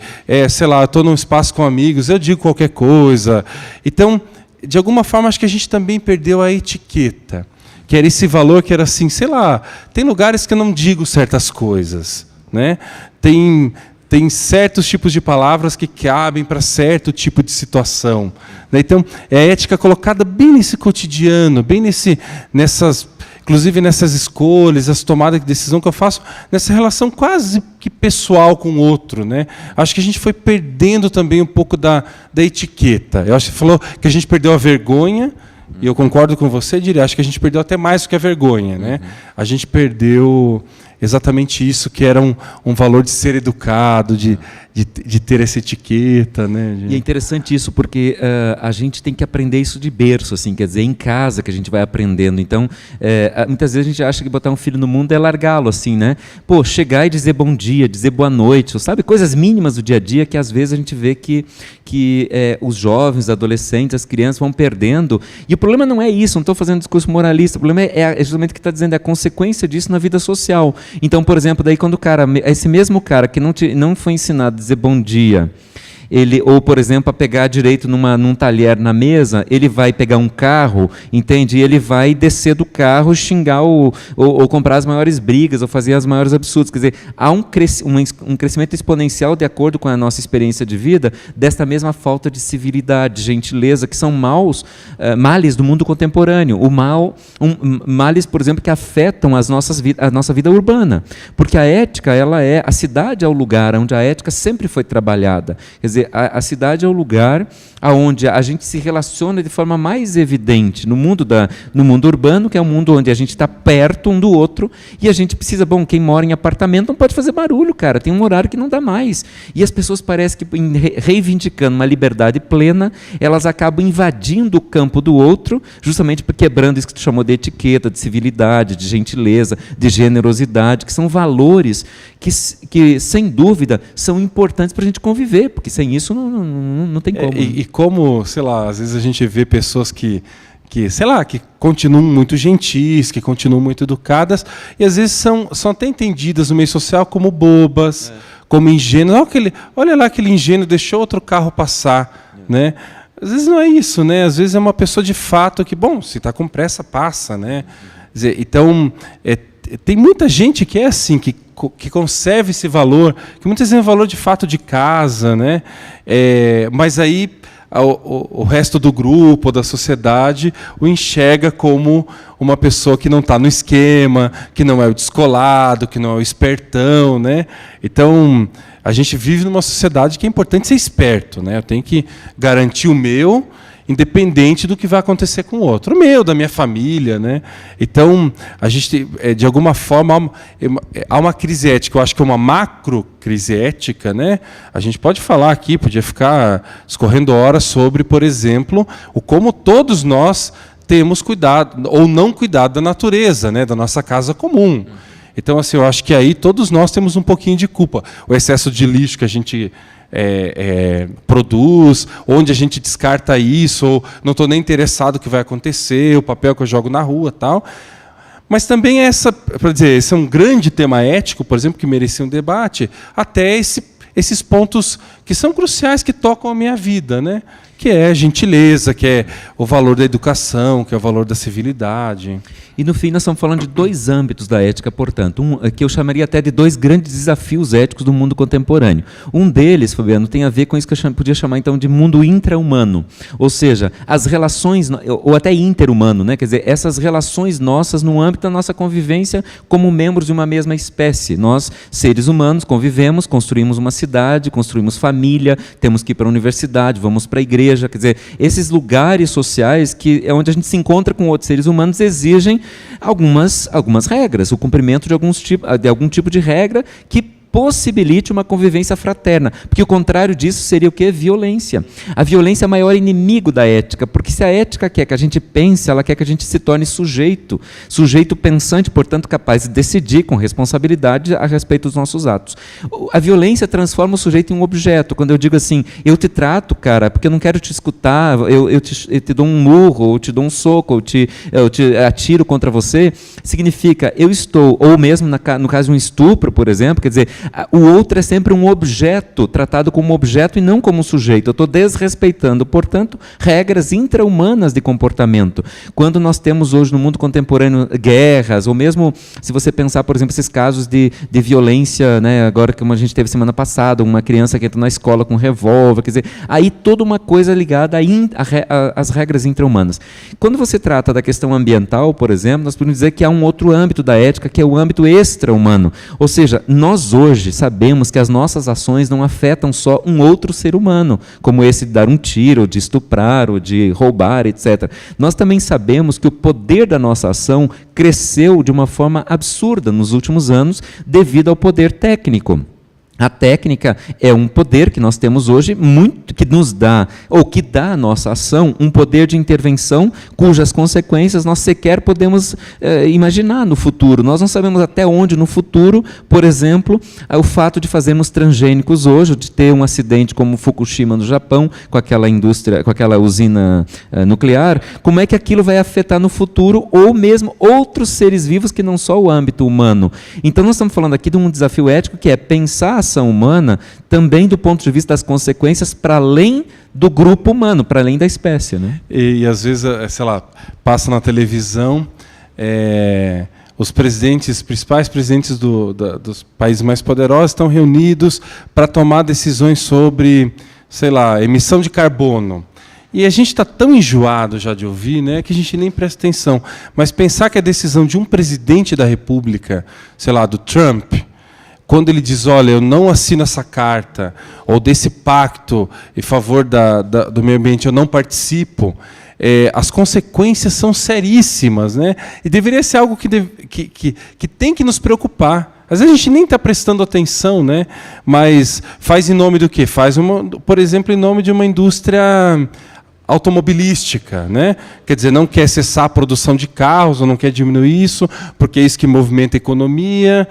sei lá, estou num espaço com amigos, eu digo qualquer coisa. Então, de alguma forma, acho que a gente também perdeu a etiqueta, que era esse valor que era assim, sei lá, tem lugares que eu não digo certas coisas, né? Tem certos tipos de palavras que cabem para certo tipo de situação. Então, é a ética colocada bem nesse cotidiano, bem inclusive nessas escolhas, as tomadas de decisão que eu faço, nessa relação quase que pessoal com o outro. Né? Acho que a gente foi perdendo também um pouco da etiqueta. Eu acho que você falou que a gente perdeu a vergonha, e eu concordo com você, acho que a gente perdeu até mais do que a vergonha. Né? A gente perdeu exatamente isso, que era um valor de ser educado, de ter essa etiqueta. Né? E é interessante isso, porque a gente tem que aprender isso de berço, assim, quer dizer, em casa que a gente vai aprendendo. Então, muitas vezes a gente acha que botar um filho no mundo é largá-lo, assim, né? Pô, chegar e dizer bom dia, dizer boa noite, sabe? Coisas mínimas do dia a dia que às vezes a gente vê que os jovens, os adolescentes, as crianças vão perdendo. E o problema não é isso, não estou fazendo discurso moralista, o problema é justamente o que está dizendo, é a consequência disso na vida social. Então, por exemplo, daí quando esse mesmo cara que não foi ensinado a dizer bom dia, ou, por exemplo, a pegar direito num talher na mesa, ele vai pegar um carro, entende? E ele vai descer do carro, xingar ou comprar as maiores brigas, ou fazer as maiores absurdos. Quer dizer, há um crescimento exponencial, de acordo com a nossa experiência de vida, desta mesma falta de civilidade, gentileza, que são males do mundo contemporâneo. Males, por exemplo, que afetam a nossa vida urbana. Porque a ética, a cidade é o lugar onde a ética sempre foi trabalhada. Quer dizer, a cidade é o lugar onde a gente se relaciona de forma mais evidente no mundo urbano, que é um mundo onde a gente está perto um do outro, e a gente precisa, quem mora em apartamento não pode fazer barulho, cara, tem um horário que não dá mais. E as pessoas parecem que, reivindicando uma liberdade plena, elas acabam invadindo o campo do outro, justamente quebrando isso que tu chamou de etiqueta, de civilidade, de gentileza, de generosidade, que são valores que sem dúvida, são importantes para a gente conviver, porque sem isso não tem como. E como, sei lá, às vezes a gente vê pessoas que sei lá, que continuam muito gentis, que continuam muito educadas, e às vezes são até entendidas no meio social como bobas, como ingênuas. Olha lá, aquele ingênuo deixou outro carro passar. Né? Às vezes não é isso, né? Às vezes é uma pessoa de fato que, se está com pressa, passa. Né? Quer dizer, então, tem muita gente que é assim, que conserva esse valor, que muitas vezes é um valor de fato de casa, né? Mas aí o resto do grupo, da sociedade, o enxerga como uma pessoa que não está no esquema, que não é o descolado, que não é o espertão, né? Então, a gente vive numa sociedade que é importante ser esperto, né? Eu tenho que garantir o meu, independente do que vai acontecer com o outro. O meu, da minha família, né? Então, a gente, de alguma forma, há uma crise ética. Eu acho que é uma macro crise ética, né? A gente pode falar aqui, podia ficar escorrendo horas sobre, por exemplo, o como todos nós temos cuidado, ou não cuidado da natureza, né? Da nossa casa comum. Então, assim, eu acho que aí todos nós temos um pouquinho de culpa. O excesso de lixo que a gente produz, onde a gente descarta isso, ou não estou nem interessado no que vai acontecer, o papel que eu jogo na rua, tal. Mas também para dizer, esse é um grande tema ético, por exemplo, que merecia um debate, até esses pontos que são cruciais, que tocam a minha vida, né? Que é a gentileza, que é o valor da educação, que é o valor da civilidade. E, no fim, nós estamos falando de dois âmbitos da ética, portanto, que eu chamaria até de dois grandes desafios éticos do mundo contemporâneo. Um deles, Fabiano, tem a ver com isso que eu podia chamar, então, de mundo intra-humano, ou seja, as relações, ou até interhumano, né? Quer dizer, essas relações nossas no âmbito da nossa convivência como membros de uma mesma espécie. Nós, seres humanos, convivemos, construímos uma cidade, construímos família, temos que ir para a universidade, vamos para a igreja, quer dizer, esses lugares sociais que é onde a gente se encontra com outros seres humanos exigem algumas regras, o cumprimento de algum tipo de regra que possibilite uma convivência fraterna, porque o contrário disso seria o quê? Violência. A violência é o maior inimigo da ética, porque se a ética quer que a gente pense, ela quer que a gente se torne sujeito pensante, portanto capaz de decidir com responsabilidade a respeito dos nossos atos. A violência transforma o sujeito em um objeto. Quando eu digo assim, eu te trato, cara, porque eu não quero te escutar, eu te dou um murro, ou te dou um soco, ou eu te atiro contra você, significa, eu estou, ou mesmo no caso de um estupro, por exemplo, quer dizer, o outro é sempre um objeto, tratado como objeto e não como um sujeito. Eu estou desrespeitando, portanto, regras intra-humanas de comportamento. Quando nós temos hoje no mundo contemporâneo guerras, ou mesmo se você pensar, por exemplo, esses casos de violência, né, agora como a gente teve semana passada, uma criança que entra na escola com um revólver, quer dizer, aí toda uma coisa ligada às regras intra-humanas. Quando você trata da questão ambiental, por exemplo, nós podemos dizer que há um outro âmbito da ética, que é o âmbito extra-humano. Ou seja, nós hoje sabemos que as nossas ações não afetam só um outro ser humano, como esse de dar um tiro, ou de estuprar, ou de roubar, etc. Nós também sabemos que o poder da nossa ação cresceu de uma forma absurda nos últimos anos devido ao poder técnico. A técnica é um poder que nós temos hoje, muito que nos dá, ou que dá à nossa ação, um poder de intervenção cujas consequências nós sequer podemos imaginar no futuro. Nós não sabemos até onde no futuro, por exemplo, o fato de fazermos transgênicos hoje, de ter um acidente como Fukushima no Japão, com aquela indústria, com aquela usina nuclear, como é que aquilo vai afetar no futuro, ou mesmo outros seres vivos que não só o âmbito humano. Então nós estamos falando aqui de um desafio ético que é pensar a ação humana também do ponto de vista das consequências para além do grupo humano, para além da espécie, né? E às vezes, sei lá, passa na televisão, os principais presidentes dos países mais poderosos estão reunidos para tomar decisões sobre, sei lá, emissão de carbono. E a gente está tão enjoado já de ouvir, né, que a gente nem presta atenção. Mas pensar que a decisão de um presidente da República, sei lá, do Trump, quando ele diz, olha, eu não assino essa carta, ou desse pacto em favor do meio ambiente, eu não participo, as consequências são seríssimas, né? E deveria ser algo que tem que nos preocupar. Às vezes a gente nem está prestando atenção, né? Mas faz em nome do quê? Faz, por exemplo, em nome de uma indústria automobilística, né? Quer dizer, não quer cessar a produção de carros, ou não quer diminuir isso, porque é isso que movimenta a economia,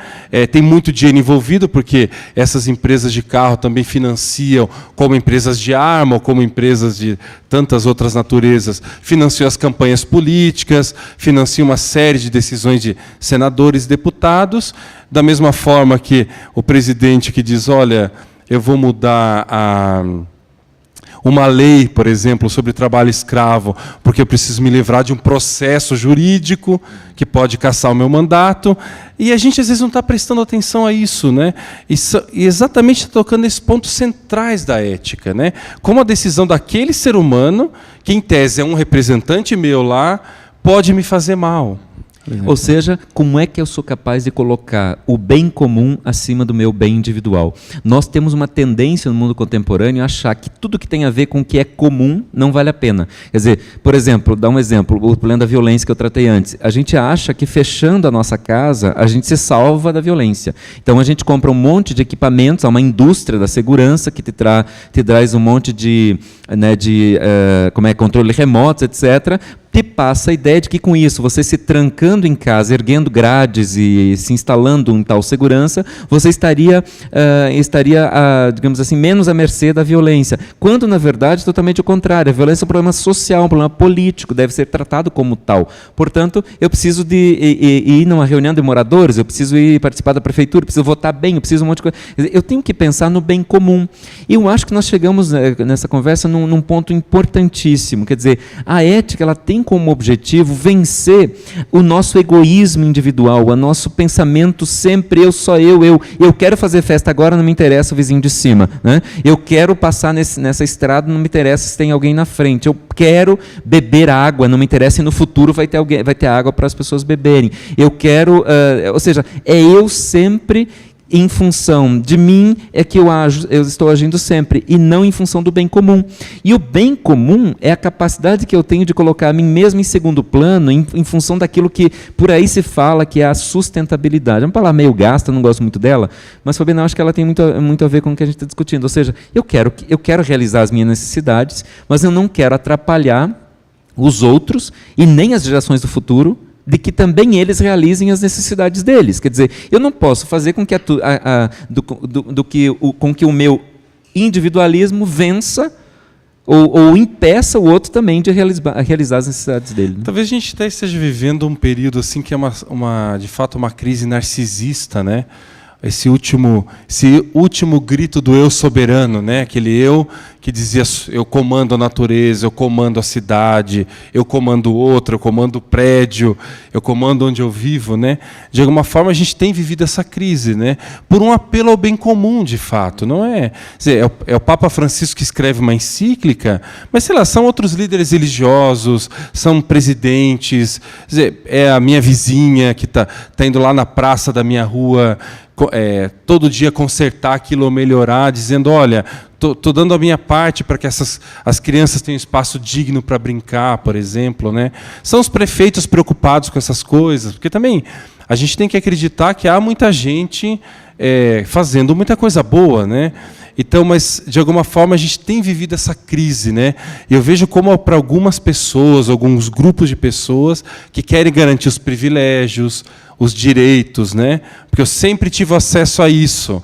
tem muito dinheiro envolvido, porque essas empresas de carro também financiam, como empresas de arma, ou como empresas de tantas outras naturezas, financiam as campanhas políticas, financiam uma série de decisões de senadores e deputados, da mesma forma que o presidente que diz, olha, eu vou mudar uma lei, por exemplo, sobre trabalho escravo, porque eu preciso me livrar de um processo jurídico que pode cassar o meu mandato. E a gente, às vezes, não está prestando atenção a isso, né? E exatamente está tocando nesses pontos centrais da ética, né? Como a decisão daquele ser humano, que, em tese, é um representante meu lá, pode me fazer mal. Ou seja, como é que eu sou capaz de colocar o bem comum acima do meu bem individual? Nós temos uma tendência no mundo contemporâneo a achar que tudo que tem a ver com o que é comum não vale a pena. Quer dizer, por exemplo, dar um exemplo, o problema da violência que eu tratei antes. A gente acha que fechando a nossa casa, a gente se salva da violência. Então a gente compra um monte de equipamentos, há uma indústria da segurança que te traz um monte de, né, controle remoto, etc., te passa a ideia de que com isso, você se trancando em casa, erguendo grades e se instalando em tal segurança, você estaria, digamos assim, menos à mercê da violência. Quando, na verdade, totalmente o contrário. A violência é um problema social, um problema político, deve ser tratado como tal. Portanto, eu preciso ir numa reunião de moradores, eu preciso ir participar da prefeitura, eu preciso votar bem, eu preciso um monte de coisa. Eu tenho que pensar no bem comum. E eu acho que nós chegamos nessa conversa num ponto importantíssimo. Quer dizer, a ética, ela tem como objetivo vencer o nosso egoísmo individual, o nosso pensamento sempre eu quero fazer festa agora, não me interessa o vizinho de cima, né? Eu quero passar nessa estrada, não me interessa se tem alguém na frente, eu quero beber água, não me interessa se no futuro vai ter água para as pessoas beberem, eu quero, ou seja, é eu sempre em função de mim é que eu estou agindo sempre, e não em função do bem comum. E o bem comum é a capacidade que eu tenho de colocar a mim mesmo em segundo plano, em função daquilo que por aí se fala que é a sustentabilidade. É uma palavra meio gasta, não gosto muito dela, mas, Fabiana, eu acho que ela tem muito a ver com o que a gente está discutindo. Ou seja, eu quero realizar as minhas necessidades, mas eu não quero atrapalhar os outros e nem as gerações do futuro de que também eles realizem as necessidades deles. Quer dizer, eu não posso fazer com que com que o meu individualismo vença ou impeça o outro também de realizar as necessidades dele. Né? Talvez a gente até esteja vivendo um período assim que é de fato uma crise narcisista, né? Esse último grito do eu soberano, né? Aquele eu que dizia, eu comando a natureza, eu comando a cidade, eu comando o outro, eu comando o prédio, eu comando onde eu vivo, né? De alguma forma a gente tem vivido essa crise, né? Por um apelo ao bem comum, de fato, não é? Quer dizer, é o Papa Francisco que escreve uma encíclica, mas sei lá, são outros líderes religiosos, são presidentes, quer dizer, é a minha vizinha que está indo lá na praça da minha rua, todo dia consertar aquilo ou melhorar, dizendo, olha, estou dando a minha parte para que as crianças tenham espaço digno para brincar, por exemplo, né? São os prefeitos preocupados com essas coisas, porque também a gente tem que acreditar que há muita gente fazendo muita coisa boa, né? Então, mas de alguma forma a gente tem vivido essa crise, né? E eu vejo como para algumas pessoas, alguns grupos de pessoas que querem garantir os privilégios, os direitos, né? Porque eu sempre tive acesso a isso.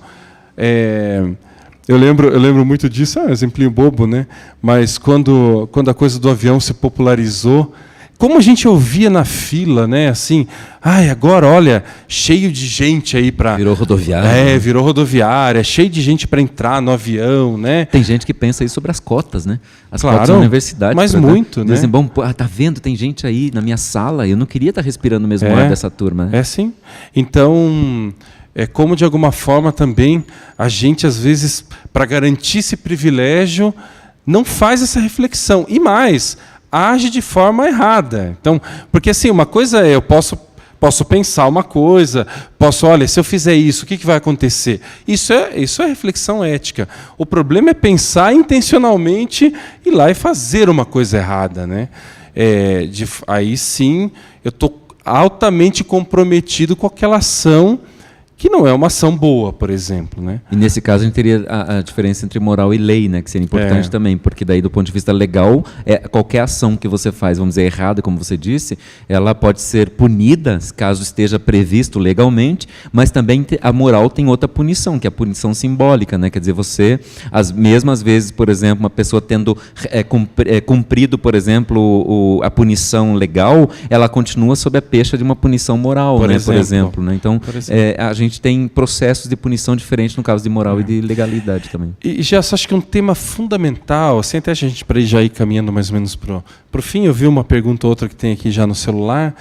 Eu lembro muito disso, é um exemplinho bobo, né? Mas quando a coisa do avião se popularizou, como a gente ouvia na fila, né? Assim, agora, olha, cheio de gente aí para... Virou rodoviária. Virou rodoviária, cheio de gente para entrar no avião, né? Tem gente que pensa isso sobre as cotas, né? As claro, cotas da universidade. Mas muito, né? Dizem, bom, tá vendo, tem gente aí na minha sala, eu não queria estar respirando o mesmo ar dessa turma. Né? Sim. Então, é como, de alguma forma, também, a gente, às vezes, para garantir esse privilégio, não faz essa reflexão. E mais, age de forma errada. Então, porque assim, uma coisa eu posso pensar uma coisa, olha, se eu fizer isso, o que vai acontecer? Isso é reflexão ética. O problema é pensar intencionalmente, ir lá e fazer uma coisa errada, né? Aí sim, eu estou altamente comprometido com aquela ação que não é uma ação boa, por exemplo, né? E nesse caso a gente teria a diferença entre moral e lei, né? Que seria importante também, porque daí do ponto de vista legal, qualquer ação que você faz, vamos dizer, errada, como você disse, ela pode ser punida, caso esteja previsto legalmente, mas também a moral tem outra punição, que é a punição simbólica, né? Quer dizer, você, as mesmas vezes, por exemplo, uma pessoa tendo cumprido, por exemplo, a punição legal, ela continua sob a pecha de uma punição moral, por exemplo, né? Então, a gente gente tem processos de punição diferentes no caso de moral e de legalidade também. E já acho que um tema fundamental, assim, até a gente para já ir caminhando mais ou menos para o fim, eu vi uma pergunta ou outra que tem aqui já no celular,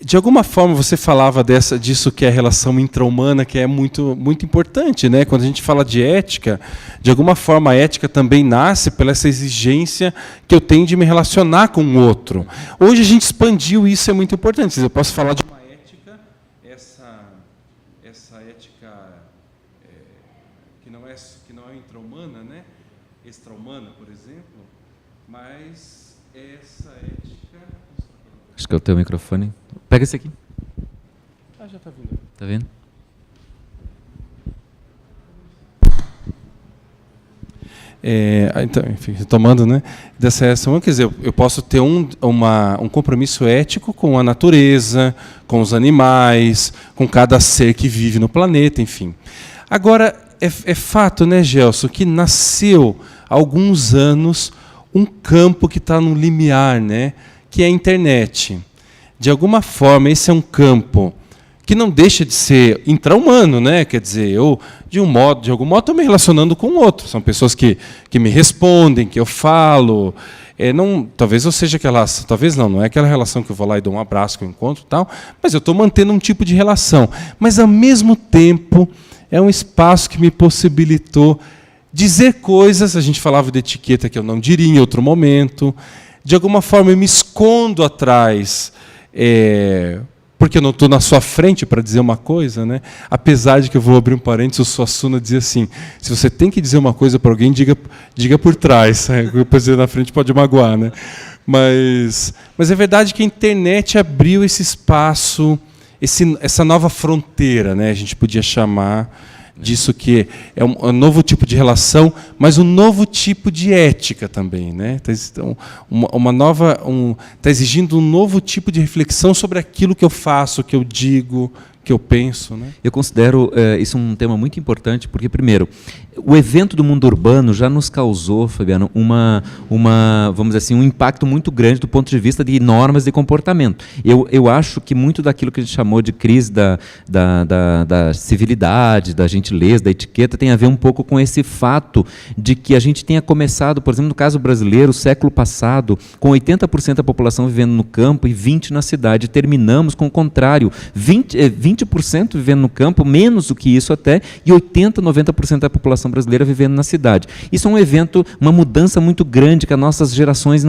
de alguma forma você falava disso que é a relação intra-humana, que é muito, muito importante, né? Quando a gente fala de ética, de alguma forma a ética também nasce pela essa exigência que eu tenho de me relacionar com o outro. Hoje a gente expandiu isso, é muito importante. Eu posso falar de uma ética, essa ética que não é intra-humana, né? Extra-humana, por exemplo, mas essa ética... Acho que é o teu microfone. Pega esse aqui. Já está vindo. Está vendo? Então, enfim, retomando, né, dessa relação, quer dizer, eu posso ter um compromisso ético com a natureza, com os animais, com cada ser que vive no planeta, enfim. Agora, é fato, né, Gelson, que nasceu há alguns anos um campo que está no limiar, né, que é a internet. De alguma forma, esse é um campo que não deixa de ser intra-humano, né? Quer dizer, eu, de algum modo, estou me relacionando com o outro. São pessoas que me respondem, que eu falo. Talvez eu seja aquela... Talvez não é aquela relação que eu vou lá e dou um abraço, que eu encontro e tal, mas eu estou mantendo um tipo de relação. Mas, ao mesmo tempo, é um espaço que me possibilitou dizer coisas, a gente falava de etiqueta que eu não diria em outro momento. De alguma forma, eu me escondo atrás... porque eu não estou na sua frente para dizer uma coisa, né? Apesar de que eu vou abrir um parênteses, o Suassuna dizia assim, se você tem que dizer uma coisa para alguém, diga por trás, depois dizer na frente pode magoar, né? Mas é verdade que a internet abriu esse espaço, essa nova fronteira, né? A gente podia chamar disso, que é um novo tipo de relação, mas um novo tipo de ética também, né? Está exigindo um novo tipo de reflexão sobre aquilo que eu faço, que eu digo, que eu penso, né? Eu considero isso um tema muito importante, porque, primeiro, o evento do mundo urbano já nos causou, Fabiano, vamos dizer assim, um impacto muito grande do ponto de vista de normas de comportamento. Eu acho que muito daquilo que a gente chamou de crise da civilidade, da gentileza, da etiqueta, tem a ver um pouco com esse fato de que a gente tenha começado, por exemplo, no caso brasileiro, o século passado, com 80% da população vivendo no campo e 20% na cidade. Terminamos com o contrário, 20% vivendo no campo, menos do que isso até, e 80%, 90% da população brasileira vivendo na cidade. Isso é um evento, uma mudança muito grande que as nossas gerações,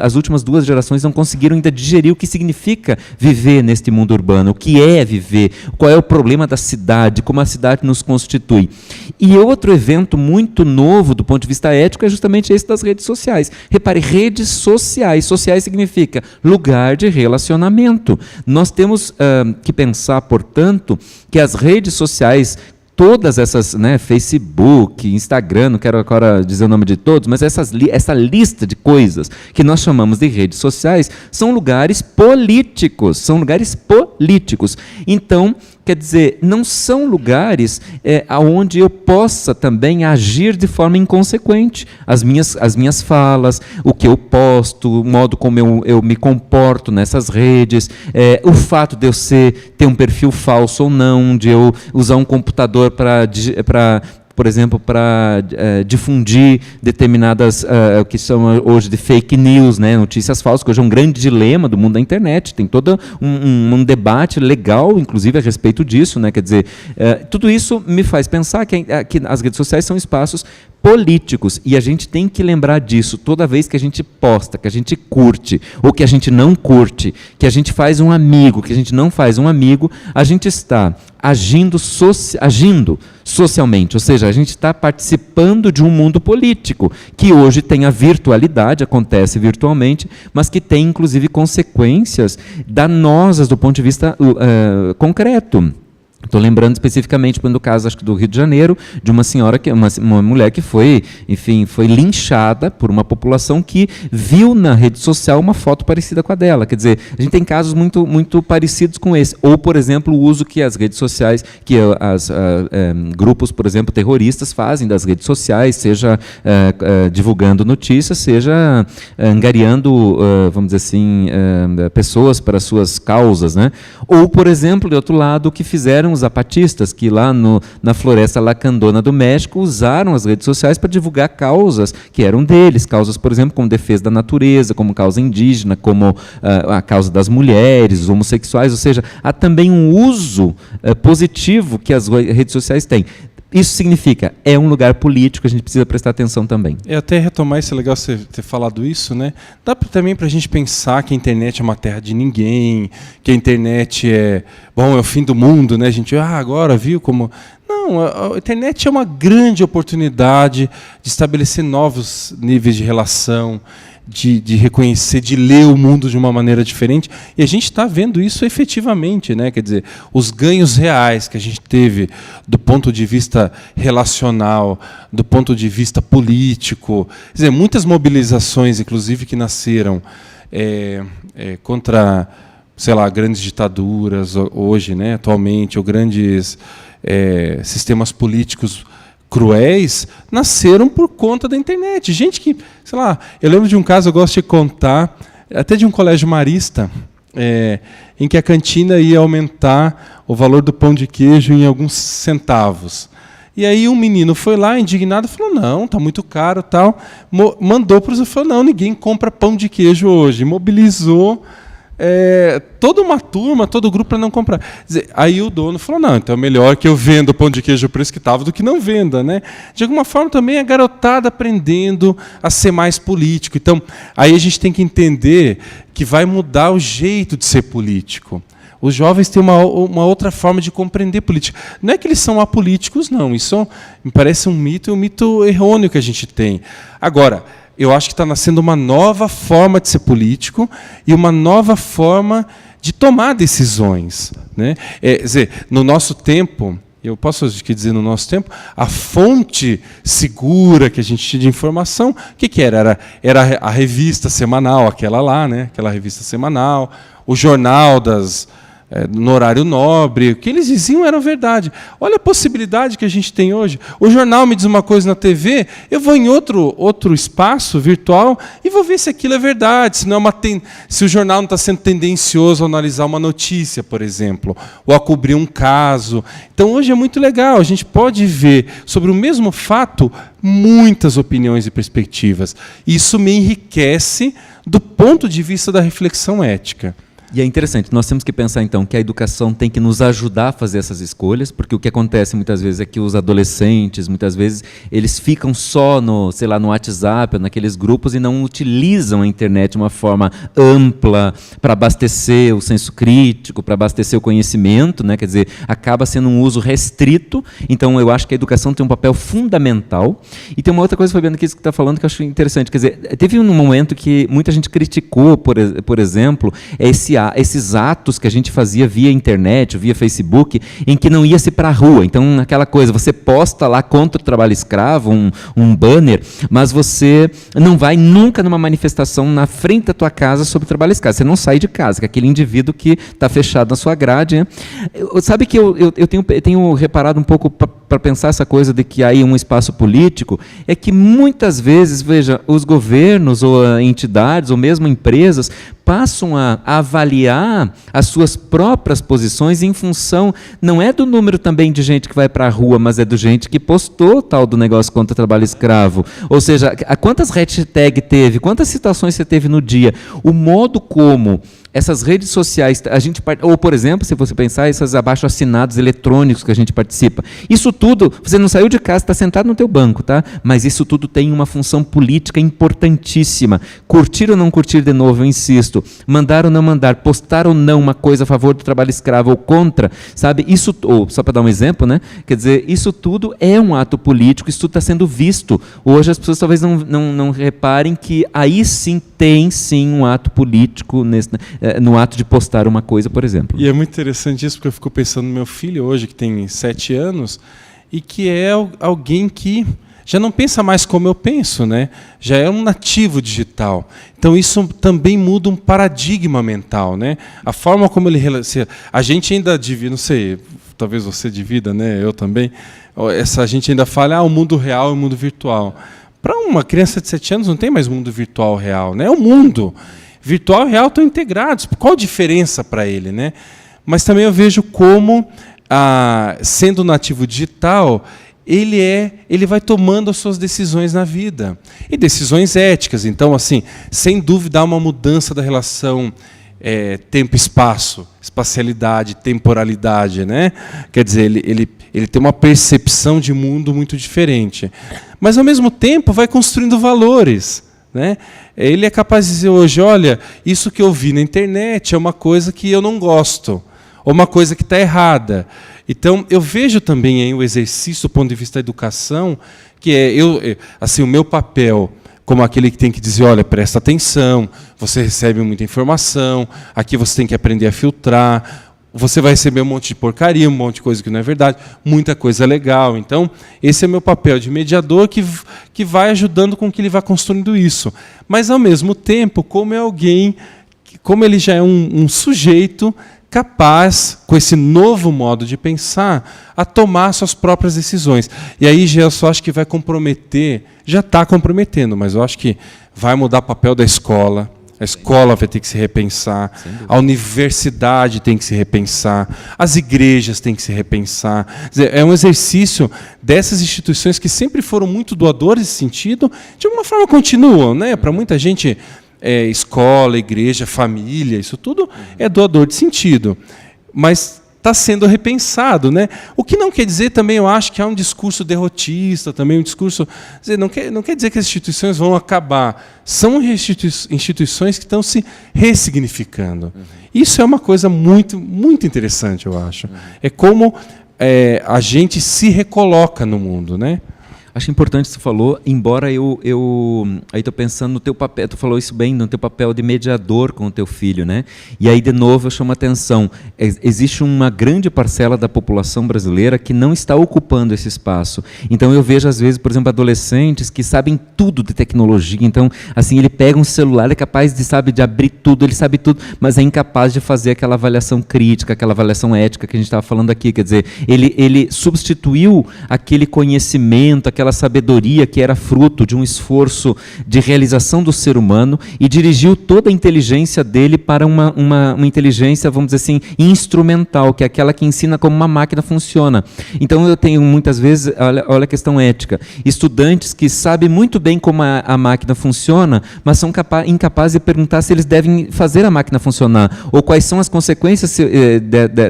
as últimas 2 gerações não conseguiram ainda digerir o que significa viver neste mundo urbano, o que é viver, qual é o problema da cidade, como a cidade nos constitui. E outro evento muito novo do ponto de vista ético é justamente esse das redes sociais. Repare, redes sociais. Sociais significa lugar de relacionamento. Nós temos que pensar, portanto, que as redes sociais, todas essas, né, Facebook, Instagram, não quero agora dizer o nome de todos, mas essa lista de coisas que nós chamamos de redes sociais são lugares políticos, Então, quer dizer, não são lugares onde eu possa também agir de forma inconsequente. As minhas falas, o que eu posto, o modo como eu me comporto nessas redes, o fato de eu ter um perfil falso ou não, de eu usar um computador por exemplo, para difundir determinadas, o que são hoje de fake news, né, notícias falsas, que hoje é um grande dilema do mundo da internet. Tem todo um debate legal, inclusive, a respeito disso, né, quer dizer, tudo isso me faz pensar que as redes sociais são espaços políticos, e a gente tem que lembrar disso toda vez que a gente posta, que a gente curte, ou que a gente não curte, que a gente faz um amigo, que a gente não faz um amigo, a gente está agindo socialmente, ou seja, a gente está participando de um mundo político, que hoje tem a virtualidade, acontece virtualmente, mas que tem, inclusive, consequências danosas do ponto de vista concreto. Estou lembrando especificamente do caso, acho que do Rio de Janeiro, de uma senhora, uma mulher que foi, enfim, foi linchada por uma população que viu na rede social uma foto parecida com a dela. Quer dizer, a gente tem casos muito, muito parecidos com esse. Ou, por exemplo, o uso que as redes sociais, que grupos, por exemplo, terroristas fazem das redes sociais, seja divulgando notícias, seja angariando, vamos dizer assim, pessoas para suas causas, né? Ou, por exemplo, de outro lado, o que fizeram os zapatistas, que lá na floresta lacandona do México usaram as redes sociais para divulgar causas que eram deles, causas, por exemplo, como defesa da natureza, como causa indígena, como a causa das mulheres, homossexuais, ou seja, há também um uso positivo que as redes sociais têm. Isso significa, é um lugar político, a gente precisa prestar atenção também. Até retomar, isso é legal você ter falado isso, né? Dá também para a gente pensar que a internet é uma terra de ninguém, que a internet é o fim do mundo, né? A gente, agora viu como... Não, a internet é uma grande oportunidade de estabelecer novos níveis de relação, de reconhecer, de ler o mundo de uma maneira diferente. E a gente está vendo isso efetivamente, né? Quer dizer, os ganhos reais que a gente teve do ponto de vista relacional, do ponto de vista político. Quer dizer, muitas mobilizações, inclusive, que nasceram contra, sei lá, grandes ditaduras hoje, né, atualmente, ou grandes sistemas políticos cruéis, nasceram por conta da internet. Gente que, sei lá, eu lembro de um caso, eu gosto de contar, até de um colégio marista, em que a cantina ia aumentar o valor do pão de queijo em alguns centavos. E aí um menino foi lá, indignado, falou, não, está muito caro, tal. Mandou para os outros, falou, não, ninguém compra pão de queijo hoje. Mobilizou toda uma turma, todo o grupo para não comprar. Aí o dono falou, não, então é melhor que eu venda o pão de queijo o preço que estava do que não venda, né? De alguma forma também a garotada aprendendo a ser mais político. Então, aí a gente tem que entender que vai mudar o jeito de ser político. Os jovens têm uma outra forma de compreender política. Não é que eles são apolíticos, não. Isso me parece um mito errôneo que a gente tem. Agora, eu acho que está nascendo uma nova forma de ser político e uma nova forma de tomar decisões, né? Quer dizer, no nosso tempo, eu posso dizer no nosso tempo, a fonte segura que a gente tinha de informação, o que era? Era a revista semanal, aquela lá, né? Aquela revista semanal, o jornal no horário nobre, o que eles diziam era verdade. Olha a possibilidade que a gente tem hoje. O jornal me diz uma coisa na TV, eu vou em outro espaço virtual e vou ver se aquilo é verdade, se o jornal não está sendo tendencioso a analisar uma notícia, por exemplo, ou a cobrir um caso. Então, hoje é muito legal, a gente pode ver sobre o mesmo fato muitas opiniões e perspectivas. Isso me enriquece do ponto de vista da reflexão ética. E é interessante, nós temos que pensar então que a educação tem que nos ajudar a fazer essas escolhas, porque o que acontece muitas vezes é que os adolescentes, muitas vezes, eles ficam só no WhatsApp, naqueles grupos e não utilizam a internet de uma forma ampla para abastecer o senso crítico, para abastecer o conhecimento, né? Quer dizer, acaba sendo um uso restrito. Então, eu acho que a educação tem um papel fundamental. E tem uma outra coisa, Fabiano, que você está falando que eu acho interessante. Quer dizer, teve um momento que muita gente criticou, por exemplo, esses atos que a gente fazia via internet, via Facebook, em que não ia-se para a rua. Então, aquela coisa, você posta lá contra o trabalho escravo, um banner, mas você não vai nunca numa manifestação na frente da tua casa sobre o trabalho escravo. Você não sai de casa, que é aquele indivíduo que está fechado na sua grade. Né? Sabe que eu tenho reparado um pouco para pensar essa coisa de que há aí um espaço político, é que muitas vezes, veja, os governos ou entidades ou mesmo empresas passam a avaliar as suas próprias posições em função, não é do número também de gente que vai para a rua, mas é do gente que postou tal do negócio contra o trabalho escravo. Ou seja, quantas hashtags teve, quantas citações você teve no dia, o modo como essas redes sociais, ou, por exemplo, se você pensar, esses abaixo-assinados eletrônicos que a gente participa, isso tudo, você não saiu de casa, está sentado no teu banco, tá? Mas isso tudo tem uma função política importantíssima. Curtir ou não curtir de novo, eu insisto, mandar ou não mandar, postar ou não uma coisa a favor do trabalho escravo ou contra, sabe? Isso, ou, só para dar um exemplo, né? Quer dizer, isso tudo é um ato político, isso tudo está sendo visto. Hoje as pessoas talvez não reparem que aí sim tem sim um ato político no ato de postar uma coisa, por exemplo. E é muito interessante isso, porque eu fico pensando no meu filho hoje, que tem 7 anos, e que é alguém que já não pensa mais como eu penso, né? Já é um nativo digital. Então isso também muda um paradigma mental, né? A forma como ele a gente ainda divide, não sei, talvez você divida, né? Eu também. A gente ainda fala o mundo real e o mundo virtual. Para uma criança de 7 anos não tem mais mundo virtual real, né? É o mundo virtual e real estão integrados. Qual a diferença para ele, né? Mas também eu vejo como, sendo nativo digital, ele vai tomando as suas decisões na vida. E decisões éticas. Então, assim, sem dúvida há uma mudança da relação tempo-espaço, espacialidade, temporalidade, né? Quer dizer, ele tem uma percepção de mundo muito diferente. Mas, ao mesmo tempo, vai construindo valores, né? Ele é capaz de dizer hoje, olha, isso que eu vi na internet é uma coisa que eu não gosto, ou uma coisa que está errada. Então, eu vejo também aí o exercício do ponto de vista da educação, que assim, o meu papel como aquele que tem que dizer, olha, presta atenção, você recebe muita informação, aqui você tem que aprender a filtrar, você vai receber um monte de porcaria, um monte de coisa que não é verdade, muita coisa legal. Então, esse é o meu papel de mediador que vai ajudando com que ele vá construindo isso. Mas, ao mesmo tempo, como é alguém, como ele já é um sujeito capaz, com esse novo modo de pensar, a tomar suas próprias decisões. E aí, eu só acho que vai comprometer, já está comprometendo, mas eu acho que vai mudar o papel da escola. A escola vai ter que se repensar, a universidade tem que se repensar, as igrejas têm que se repensar. Quer dizer, é um exercício dessas instituições que sempre foram muito doadoras nesse sentido, de alguma forma continuam, né? Para muita gente, escola, igreja, família, isso tudo é doador de sentido. Mas está sendo repensado, né? O que não quer dizer também, eu acho que há um discurso derrotista, também um discurso... Quer dizer, não quer dizer que as instituições vão acabar. São instituições que estão se ressignificando. Isso é uma coisa muito, muito interessante, eu acho. É como a gente se recoloca no mundo, né? Acho importante o que você falou, embora aí estou pensando no teu papel, tu falou isso bem, no teu papel de mediador com o teu filho, né? E aí, de novo, eu chamo a atenção, existe uma grande parcela da população brasileira que não está ocupando esse espaço. Então, eu vejo, às vezes, por exemplo, adolescentes que sabem tudo de tecnologia, então, assim, ele pega um celular, é capaz de abrir tudo, ele sabe tudo, mas é incapaz de fazer aquela avaliação crítica, aquela avaliação ética que a gente estava falando aqui, quer dizer, ele substituiu aquele conhecimento, aquela sabedoria que era fruto de um esforço de realização do ser humano e dirigiu toda a inteligência dele para uma inteligência, vamos dizer assim, instrumental, que é aquela que ensina como uma máquina funciona. Então eu tenho muitas vezes, olha a questão ética, estudantes que sabem muito bem como a máquina funciona, mas são incapazes de perguntar se eles devem fazer a máquina funcionar, ou quais são as consequências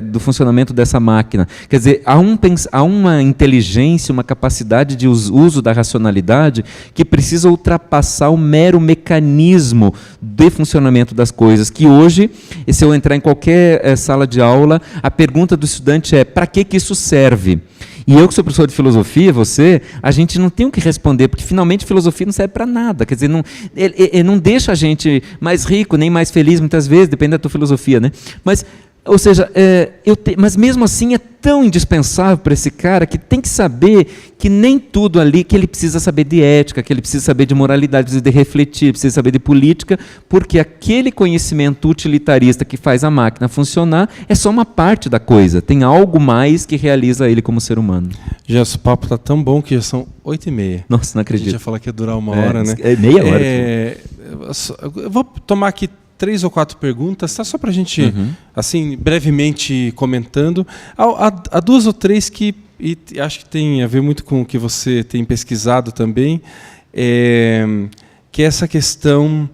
do funcionamento dessa máquina. Quer dizer, há uma inteligência, uma capacidade de uso da racionalidade que precisa ultrapassar o mero mecanismo de funcionamento das coisas, que hoje, se eu entrar em qualquer sala de aula, a pergunta do estudante é: para que isso serve? E eu, que sou professor de filosofia, a gente não tem o que responder, porque finalmente filosofia não serve para nada. Quer dizer, ele não deixa a gente mais rico, nem mais feliz, muitas vezes, depende da tua filosofia, né? Mas, ou seja, mas mesmo assim é tão indispensável para esse cara que tem que saber que nem tudo ali, que ele precisa saber de ética, que ele precisa saber de moralidade, precisa de refletir, precisa saber de política, porque aquele conhecimento utilitarista que faz a máquina funcionar é só uma parte da coisa, tem algo mais que realiza ele como ser humano. Já, o papo está tão bom que já são 8h30. Nossa, não acredito. A gente já falou que ia durar 1 hora, né? É meia hora. Eu vou tomar aqui 3 ou 4 perguntas, tá? Só para a gente, assim, brevemente comentando. Há 2 ou 3 que acho que tem a ver muito com o que você tem pesquisado também, que é essa questão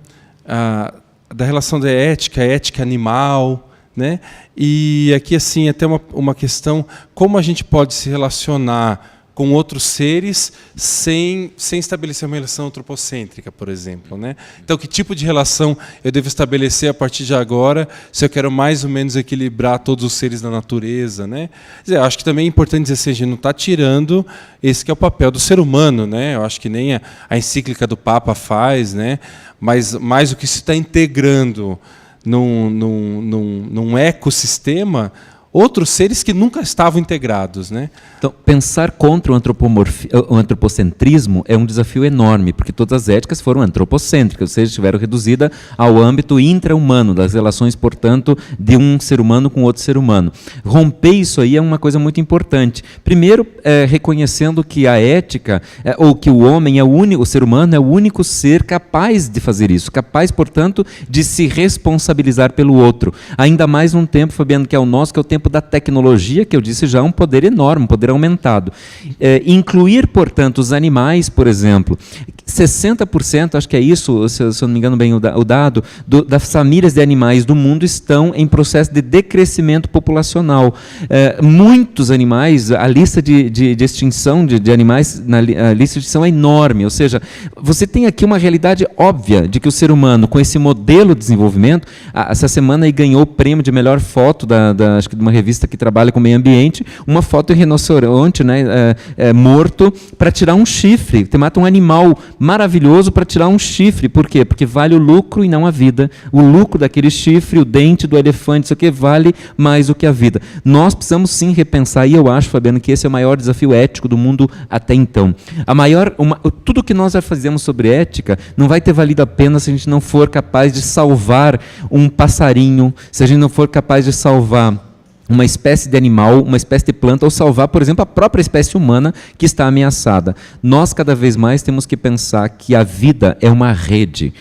da relação da ética animal, né? E aqui, assim, até uma questão, como a gente pode se relacionar com outros seres sem estabelecer uma relação antropocêntrica, por exemplo, né? Então, que tipo de relação eu devo estabelecer a partir de agora, se eu quero mais ou menos equilibrar todos os seres da natureza, né? Quer dizer, eu acho que também é importante dizer assim, a gente não está tirando esse que é o papel do ser humano, né? Eu acho que nem a encíclica do Papa faz, né? Mas mais o que se está integrando num ecossistema outros seres que nunca estavam integrados, né? Então, pensar contra o antropocentrismo é um desafio enorme, porque todas as éticas foram antropocêntricas, ou seja, estiveram reduzidas ao âmbito intra-humano, das relações, portanto, de um ser humano com outro ser humano. Romper isso aí é uma coisa muito importante. Primeiro, reconhecendo que a ética, ou que o homem o ser humano é o único ser capaz de fazer isso, capaz, portanto, de se responsabilizar pelo outro. Ainda mais num tempo, Fabiano, que é o nosso, que é o tempo da tecnologia, que eu disse já, um poder enorme, um poder aumentado. Incluir, portanto, os animais, por exemplo, 60%, acho que é isso, se eu não me engano bem o dado, das famílias de animais do mundo estão em processo de decrescimento populacional. Muitos animais, a lista de extinção de animais, a lista de extinção é enorme, ou seja, você tem aqui uma realidade óbvia de que o ser humano, com esse modelo de desenvolvimento, essa semana aí ganhou o prêmio de melhor foto acho que de uma revista que trabalha com meio ambiente, uma foto de rinoceronte, né, morto, para tirar um chifre. Você mata um animal maravilhoso para tirar um chifre. Por quê? Porque vale o lucro e não a vida. O lucro daquele chifre, o dente do elefante, isso aqui vale mais do que a vida. Nós precisamos sim repensar, e eu acho, Fabiano, que esse é o maior desafio ético do mundo até então. Tudo que nós já fazemos sobre ética não vai ter valido a pena se a gente não for capaz de salvar um passarinho, se a gente não for capaz de salvar uma espécie de animal, uma espécie de planta, ou salvar, por exemplo, a própria espécie humana que está ameaçada. Nós, cada vez mais, temos que pensar que a vida é uma rede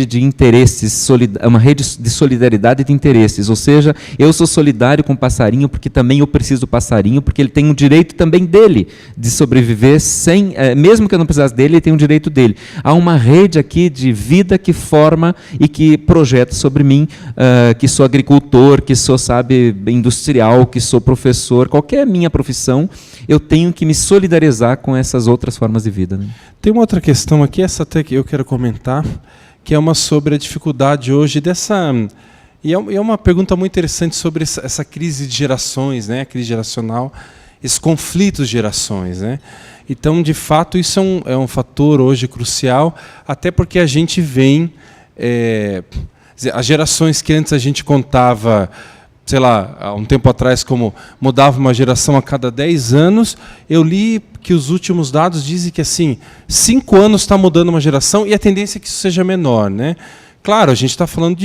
de interesses, uma rede de solidariedade de interesses, ou seja, eu sou solidário com o passarinho porque também eu preciso do passarinho, porque ele tem um direito também dele de sobreviver, mesmo que eu não precisasse dele, ele tem um direito dele. Há uma rede aqui de vida que forma e que projeta sobre mim, que sou agricultor, que sou, industrial, que sou professor, qualquer minha profissão, eu tenho que me solidarizar com essas outras formas de vida. Né? Tem uma outra questão aqui, essa até que eu quero comentar, que é uma sobre a dificuldade hoje dessa... E é uma pergunta muito interessante sobre essa crise de gerações, né? A crise geracional, esses conflitos de gerações, né? Então, de fato, isso é um fator hoje crucial, até porque a gente vem... as gerações que antes a gente contava... sei lá, há um tempo atrás, como mudava uma geração a cada 10 anos, eu li que os últimos dados dizem que, assim, 5 anos está mudando uma geração e a tendência é que isso seja menor, né? Claro, a gente está falando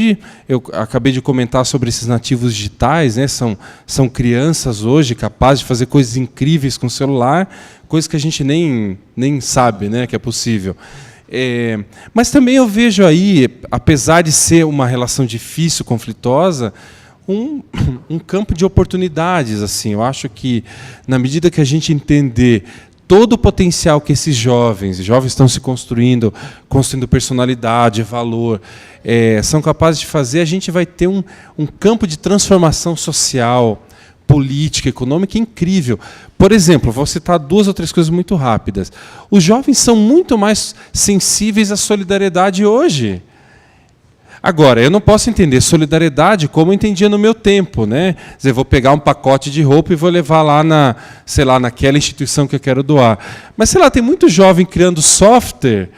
eu acabei de comentar sobre esses nativos digitais, né? São crianças hoje capazes de fazer coisas incríveis com o celular, coisas que a gente nem sabe, né, que é possível. Mas também eu vejo aí, apesar de ser uma relação difícil, conflitosa, um campo de oportunidades. Assim, eu acho que, na medida que a gente entender todo o potencial que esses jovens estão se construindo personalidade, valor, são capazes de fazer, a gente vai ter um campo de transformação social, política, econômica incrível. Por exemplo, vou citar 2 ou 3 coisas muito rápidas. Os jovens são muito mais sensíveis à solidariedade hoje. Agora, eu não posso entender solidariedade como eu entendia no meu tempo, né? Quer dizer, vou pegar um pacote de roupa e vou levar lá naquela instituição que eu quero doar. Mas, sei lá, tem muito jovem criando software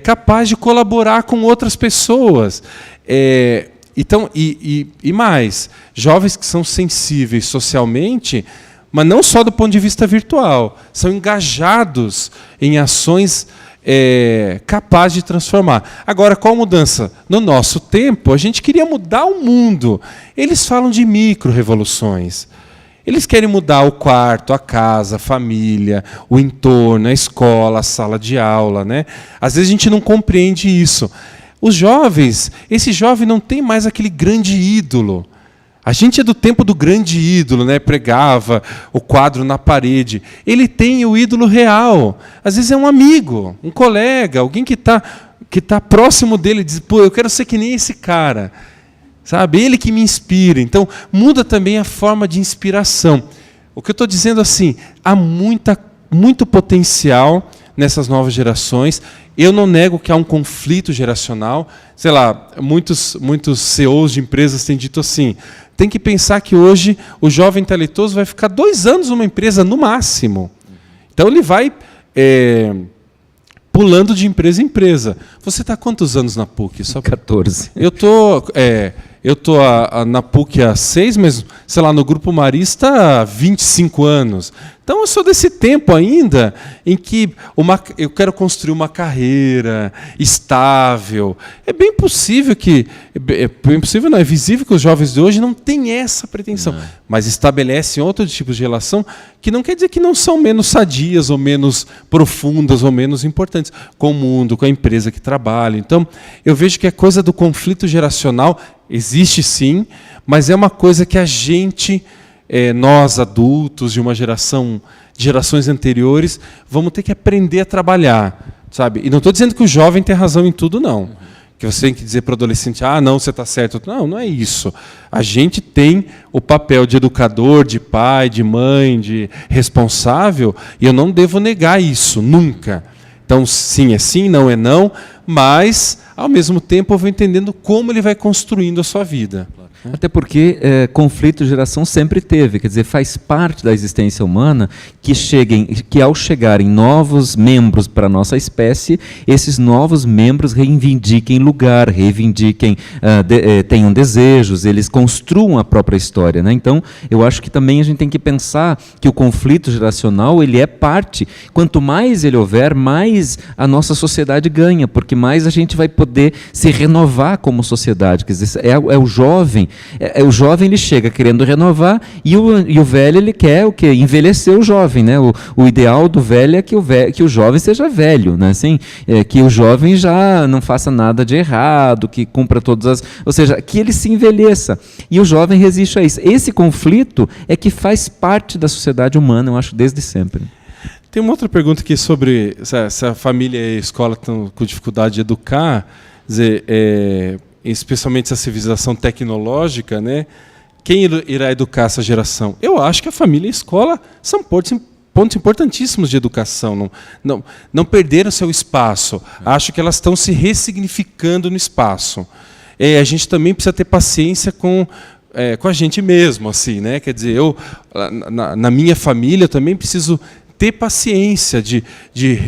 capaz de colaborar com outras pessoas. Então, e mais, jovens que são sensíveis socialmente, mas não só do ponto de vista virtual, são engajados em ações capaz de transformar. Agora, qual a mudança? No nosso tempo, a gente queria mudar o mundo. Eles falam de micro-revoluções. Eles querem mudar o quarto, a casa, a família, o entorno, a escola, a sala de aula, né? Às vezes a gente não compreende isso. Os jovens, esse jovem não tem mais aquele grande ídolo. A gente é do tempo do grande ídolo, né? Pregava o quadro na parede. Ele tem o ídolo real. Às vezes é um amigo, um colega, alguém que tá próximo dele, diz: pô, eu quero ser que nem esse cara. Sabe? Ele que me inspira. Então, muda também a forma de inspiração. O que eu estou dizendo assim, há muito potencial nessas novas gerações. Eu não nego que há um conflito geracional. Sei lá, muitos CEOs de empresas têm dito assim: tem que pensar que hoje o jovem talentoso vai ficar 2 anos numa empresa no máximo. Então ele vai pulando de empresa em empresa. Você está há quantos anos na PUC? 14. Eu tô na PUC há 6, mas, sei lá, no Grupo Marista há 25 anos. Então, eu sou desse tempo ainda em que eu quero construir uma carreira estável. É bem possível é visível que os jovens de hoje não têm essa pretensão, mas estabelecem outro tipo de relação que não quer dizer que não são menos sadias ou menos profundas ou menos importantes com o mundo, com a empresa que trabalha. Então, eu vejo que a coisa do conflito geracional existe sim, mas é uma coisa que a gente, nós adultos de gerações anteriores, vamos ter que aprender a trabalhar, sabe? E não estou dizendo que o jovem tem razão em tudo, não. Que você tem que dizer para o adolescente, não, você está certo. Não, não é isso. A gente tem o papel de educador, de pai, de mãe, de responsável, e eu não devo negar isso, nunca. Então, sim é sim, não é não, mas, ao mesmo tempo, eu vou entendendo como ele vai construindo a sua vida. Até porque conflito de geração sempre teve, quer dizer, faz parte da existência humana que ao chegarem novos membros para a nossa espécie, esses novos membros reivindiquem lugar, tenham desejos, eles construam a própria história, né? Então, eu acho que também a gente tem que pensar que o conflito geracional, ele é parte, quanto mais ele houver, mais a nossa sociedade ganha, porque mais a gente vai poder se renovar como sociedade, quer dizer, é o jovem. O jovem ele chega querendo renovar e o velho ele quer o quê? Envelhecer o jovem, né? O ideal do velho é que o jovem seja velho, né? Assim, que o jovem já não faça nada de errado, que cumpra ou seja, que ele se envelheça. E o jovem resiste a isso. Esse conflito é que faz parte da sociedade humana, eu acho, desde sempre. Tem uma outra pergunta aqui sobre se a família e a escola estão com dificuldade de educar, dizer, especialmente essa civilização tecnológica, né? Quem irá educar essa geração? Eu acho que a família e a escola são pontos importantíssimos de educação. Não perderam seu espaço. Acho que elas estão se ressignificando no espaço. A gente também precisa ter paciência com a gente mesmo, assim, né? Quer dizer, na minha família eu também preciso ter paciência de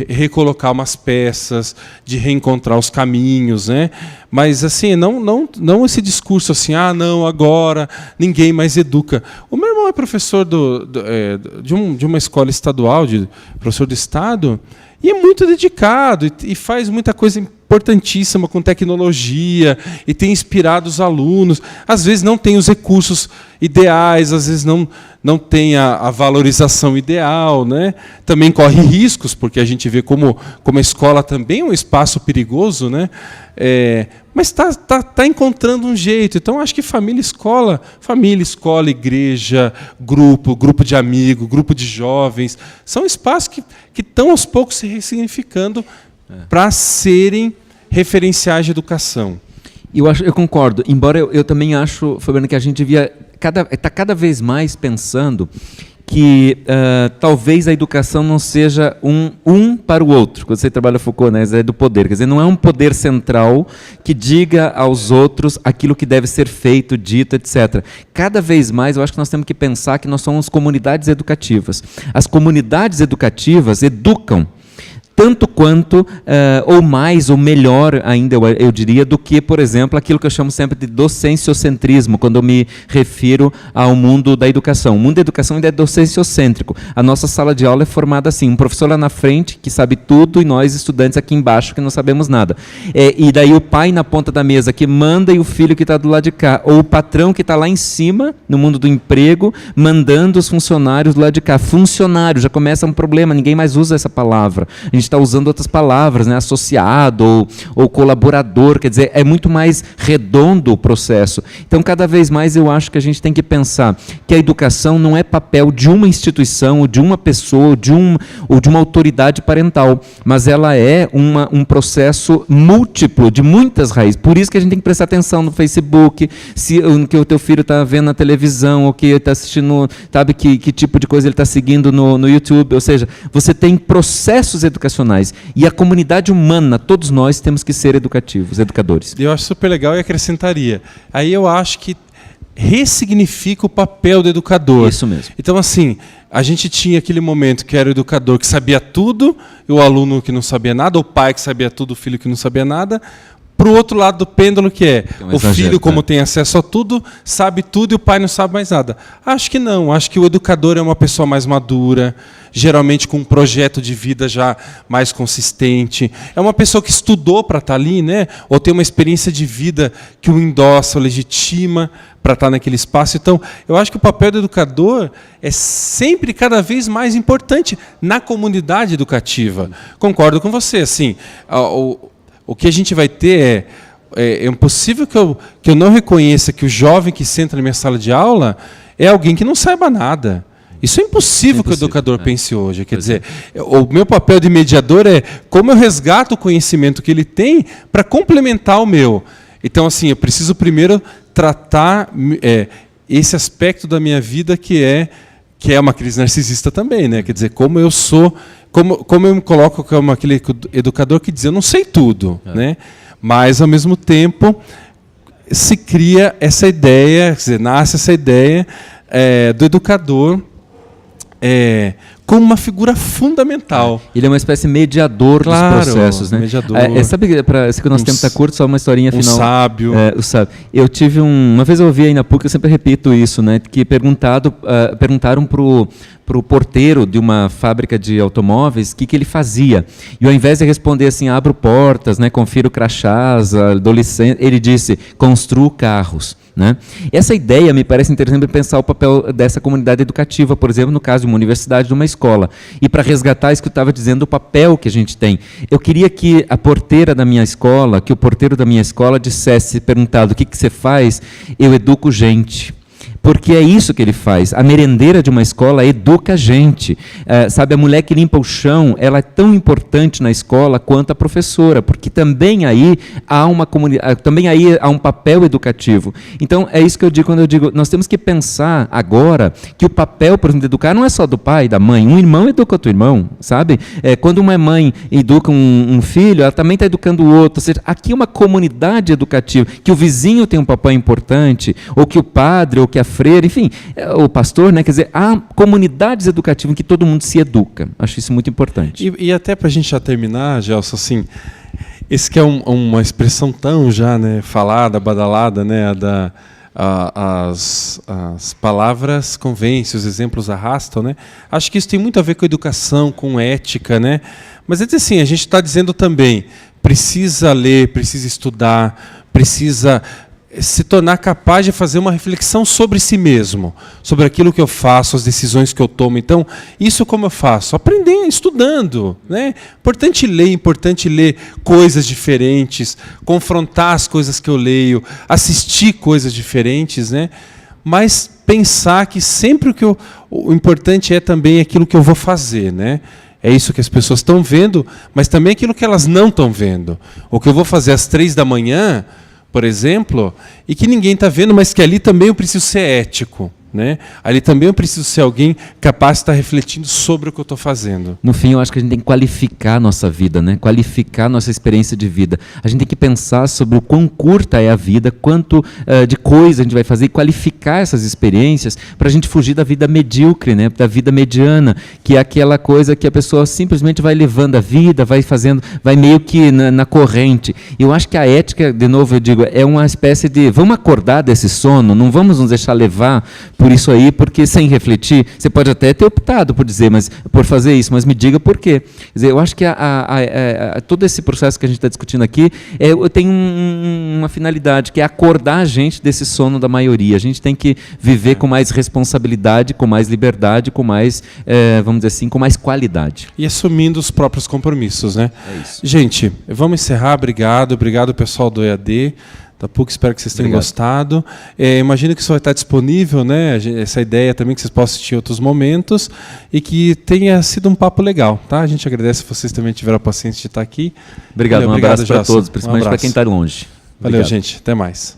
recolocar umas peças, de reencontrar os caminhos, né? Mas assim, não esse discurso assim, não, agora ninguém mais educa. O meu irmão é professor de uma escola estadual, professor do estado, e é muito dedicado e faz muita coisa importantíssima com tecnologia e tem inspirado os alunos. Às vezes não tem os recursos ideais, às vezes não tem a valorização ideal, né? Também corre riscos, porque a gente vê como a escola também é um espaço perigoso, né? Mas está encontrando um jeito. Então, acho que família, escola, igreja, grupo de amigos, grupo de jovens, são espaços que estão aos poucos se ressignificando para serem referenciais de educação. Eu concordo, embora eu também acho, Fabiano, que a gente devia está cada vez mais pensando que talvez a educação não seja um para o outro. Quando você trabalha Foucault, né, é do poder. Quer dizer, não é um poder central que diga aos outros aquilo que deve ser feito, dito, etc. Cada vez mais, eu acho que nós temos que pensar que nós somos comunidades educativas. As comunidades educativas educam tanto quanto, ou mais, ou melhor ainda, eu diria, do que, por exemplo, aquilo que eu chamo sempre de docenciocentrismo, quando eu me refiro ao mundo da educação. O mundo da educação ainda é docenciocêntrico. A nossa sala de aula é formada assim, um professor lá na frente, que sabe tudo, e nós, estudantes, aqui embaixo, que não sabemos nada. E daí o pai na ponta da mesa que manda e o filho que está do lado de cá. Ou o patrão que está lá em cima, no mundo do emprego, mandando os funcionários do lado de cá. Funcionário, já começa um problema, ninguém mais usa essa palavra. A gente está usando outras palavras, né? Associado ou colaborador, quer dizer, é muito mais redondo o processo. Então, cada vez mais eu acho que a gente tem que pensar que a educação não é papel de uma instituição, ou de uma pessoa, ou de uma autoridade parental, mas ela é um processo múltiplo, de muitas raízes. Por isso que a gente tem que prestar atenção no Facebook, que o teu filho está vendo na televisão, ou que ele está assistindo, sabe que tipo de coisa ele está seguindo no YouTube. Ou seja, você tem processos educacionais. E a comunidade humana, todos nós temos que ser educadores. Eu acho super legal e acrescentaria. Aí eu acho que ressignifica o papel do educador. Isso mesmo. Então, assim, a gente tinha aquele momento que era o educador que sabia tudo, e o aluno que não sabia nada, o pai que sabia tudo, o filho que não sabia nada, para o outro lado do pêndulo, que é o filho, como tem acesso a tudo, sabe tudo e o pai não sabe mais nada. Acho que não, acho que o educador é uma pessoa mais madura, geralmente com um projeto de vida já mais consistente. É uma pessoa que estudou para estar ali, né? Ou tem uma experiência de vida que o endossa, o legitima para estar naquele espaço. Então, eu acho que o papel do educador é sempre cada vez mais importante na comunidade educativa. Concordo com você, assim, o que a gente vai ter é impossível que eu não reconheça que o jovem que senta na minha sala de aula é alguém que não saiba nada. Isso é impossível que o educador pense hoje. Quer dizer, o meu papel de mediador é como eu resgato o conhecimento que ele tem para complementar o meu. Então, assim, eu preciso primeiro tratar esse aspecto da minha vida que é uma crise narcisista também, né? Quer dizer, como eu sou, como eu me coloco como aquele educador que diz, eu não sei tudo, né? Mas, ao mesmo tempo, se cria essa ideia, quer dizer, nasce essa ideia do educador como uma figura fundamental. Ele é uma espécie de mediador dos processos, né? Mediador. Sabe, sei que o nosso tempo está curto, só uma historinha final. Sábio. O sábio. Eu tive uma vez eu ouvi aí na PUC, eu sempre repito isso, né? Que perguntaram pro porteiro de uma fábrica de automóveis o que ele fazia. E ao invés de responder assim, abro portas, né? Confiro crachás, dou licença, ele disse, construo carros. Né? Essa ideia me parece interessante pensar o papel dessa comunidade educativa, por exemplo, no caso de uma universidade, de uma escola. E para resgatar isso que eu estava dizendo, o papel que a gente tem. Eu queria que a porteira da minha escola, que o porteiro da minha escola dissesse, perguntado, o que você faz? Eu educo gente. Porque é isso que ele faz. A merendeira de uma escola educa a gente. Sabe, a mulher que limpa o chão, ela é tão importante na escola quanto a professora, porque também aí há uma comunidade, também aí há um papel educativo. Então, é isso que eu digo quando eu digo, nós temos que pensar agora que o papel, por exemplo, de educar não é só do pai, da mãe. Um irmão educa outro irmão, sabe? Quando uma mãe educa um filho, ela também está educando o outro. Ou seja, aqui é uma comunidade educativa, que o vizinho tem um papel importante, ou que o padre, ou que a freira, enfim, o pastor, né? Quer dizer, há comunidades educativas em que todo mundo se educa. Acho isso muito importante. E até para a gente já terminar, Gelson, assim, esse que é uma expressão tão já, né, falada, badalada, né, as palavras convencem, os exemplos arrastam, né? Acho que isso tem muito a ver com educação, com ética, né? Mas é assim, a gente está dizendo também, precisa ler, precisa estudar, precisa se tornar capaz de fazer uma reflexão sobre si mesmo, sobre aquilo que eu faço, as decisões que eu tomo. Então, isso como eu faço? Aprendendo, estudando, né? Importante ler coisas diferentes, confrontar as coisas que eu leio, assistir coisas diferentes, né? Mas pensar que sempre o importante é também aquilo que eu vou fazer, né? É isso que as pessoas estão vendo, mas também aquilo que elas não estão vendo. O que eu vou fazer às 3 da manhã, por exemplo, e que ninguém está vendo, mas que ali também eu preciso ser ético. Né? Ali também eu preciso ser alguém capaz de estar refletindo sobre o que eu estou fazendo. No fim, eu acho que a gente tem que qualificar a nossa vida, né? Qualificar a nossa experiência de vida. A gente tem que pensar sobre o quão curta é a vida, quanto de coisa a gente vai fazer e qualificar essas experiências para a gente fugir da vida medíocre, né? Da vida mediana, que é aquela coisa que a pessoa simplesmente vai levando a vida, vai fazendo, vai meio que na corrente. Eu acho que a ética, de novo eu digo, é uma espécie de, vamos acordar desse sono, não vamos nos deixar levar por isso aí, porque sem refletir, você pode até ter optado por dizer, mas por fazer isso, mas me diga por quê. Quer dizer, eu acho que todo esse processo que a gente está discutindo aqui tem uma finalidade, que é acordar a gente desse sono da maioria. A gente tem que viver com mais responsabilidade, com mais liberdade, com mais, vamos dizer assim, com mais qualidade. E assumindo os próprios compromissos, né? É isso. Gente, vamos encerrar. Obrigado pessoal do EAD. Da PUC, espero que vocês tenham gostado. Imagino que isso vai estar disponível, né? Essa ideia também que vocês possam assistir em outros momentos e que tenha sido um papo legal, tá? A gente agradece se vocês também tiveram a paciência de estar aqui. Obrigado, um abraço para todos, principalmente para quem está longe. Valeu, gente. Até mais.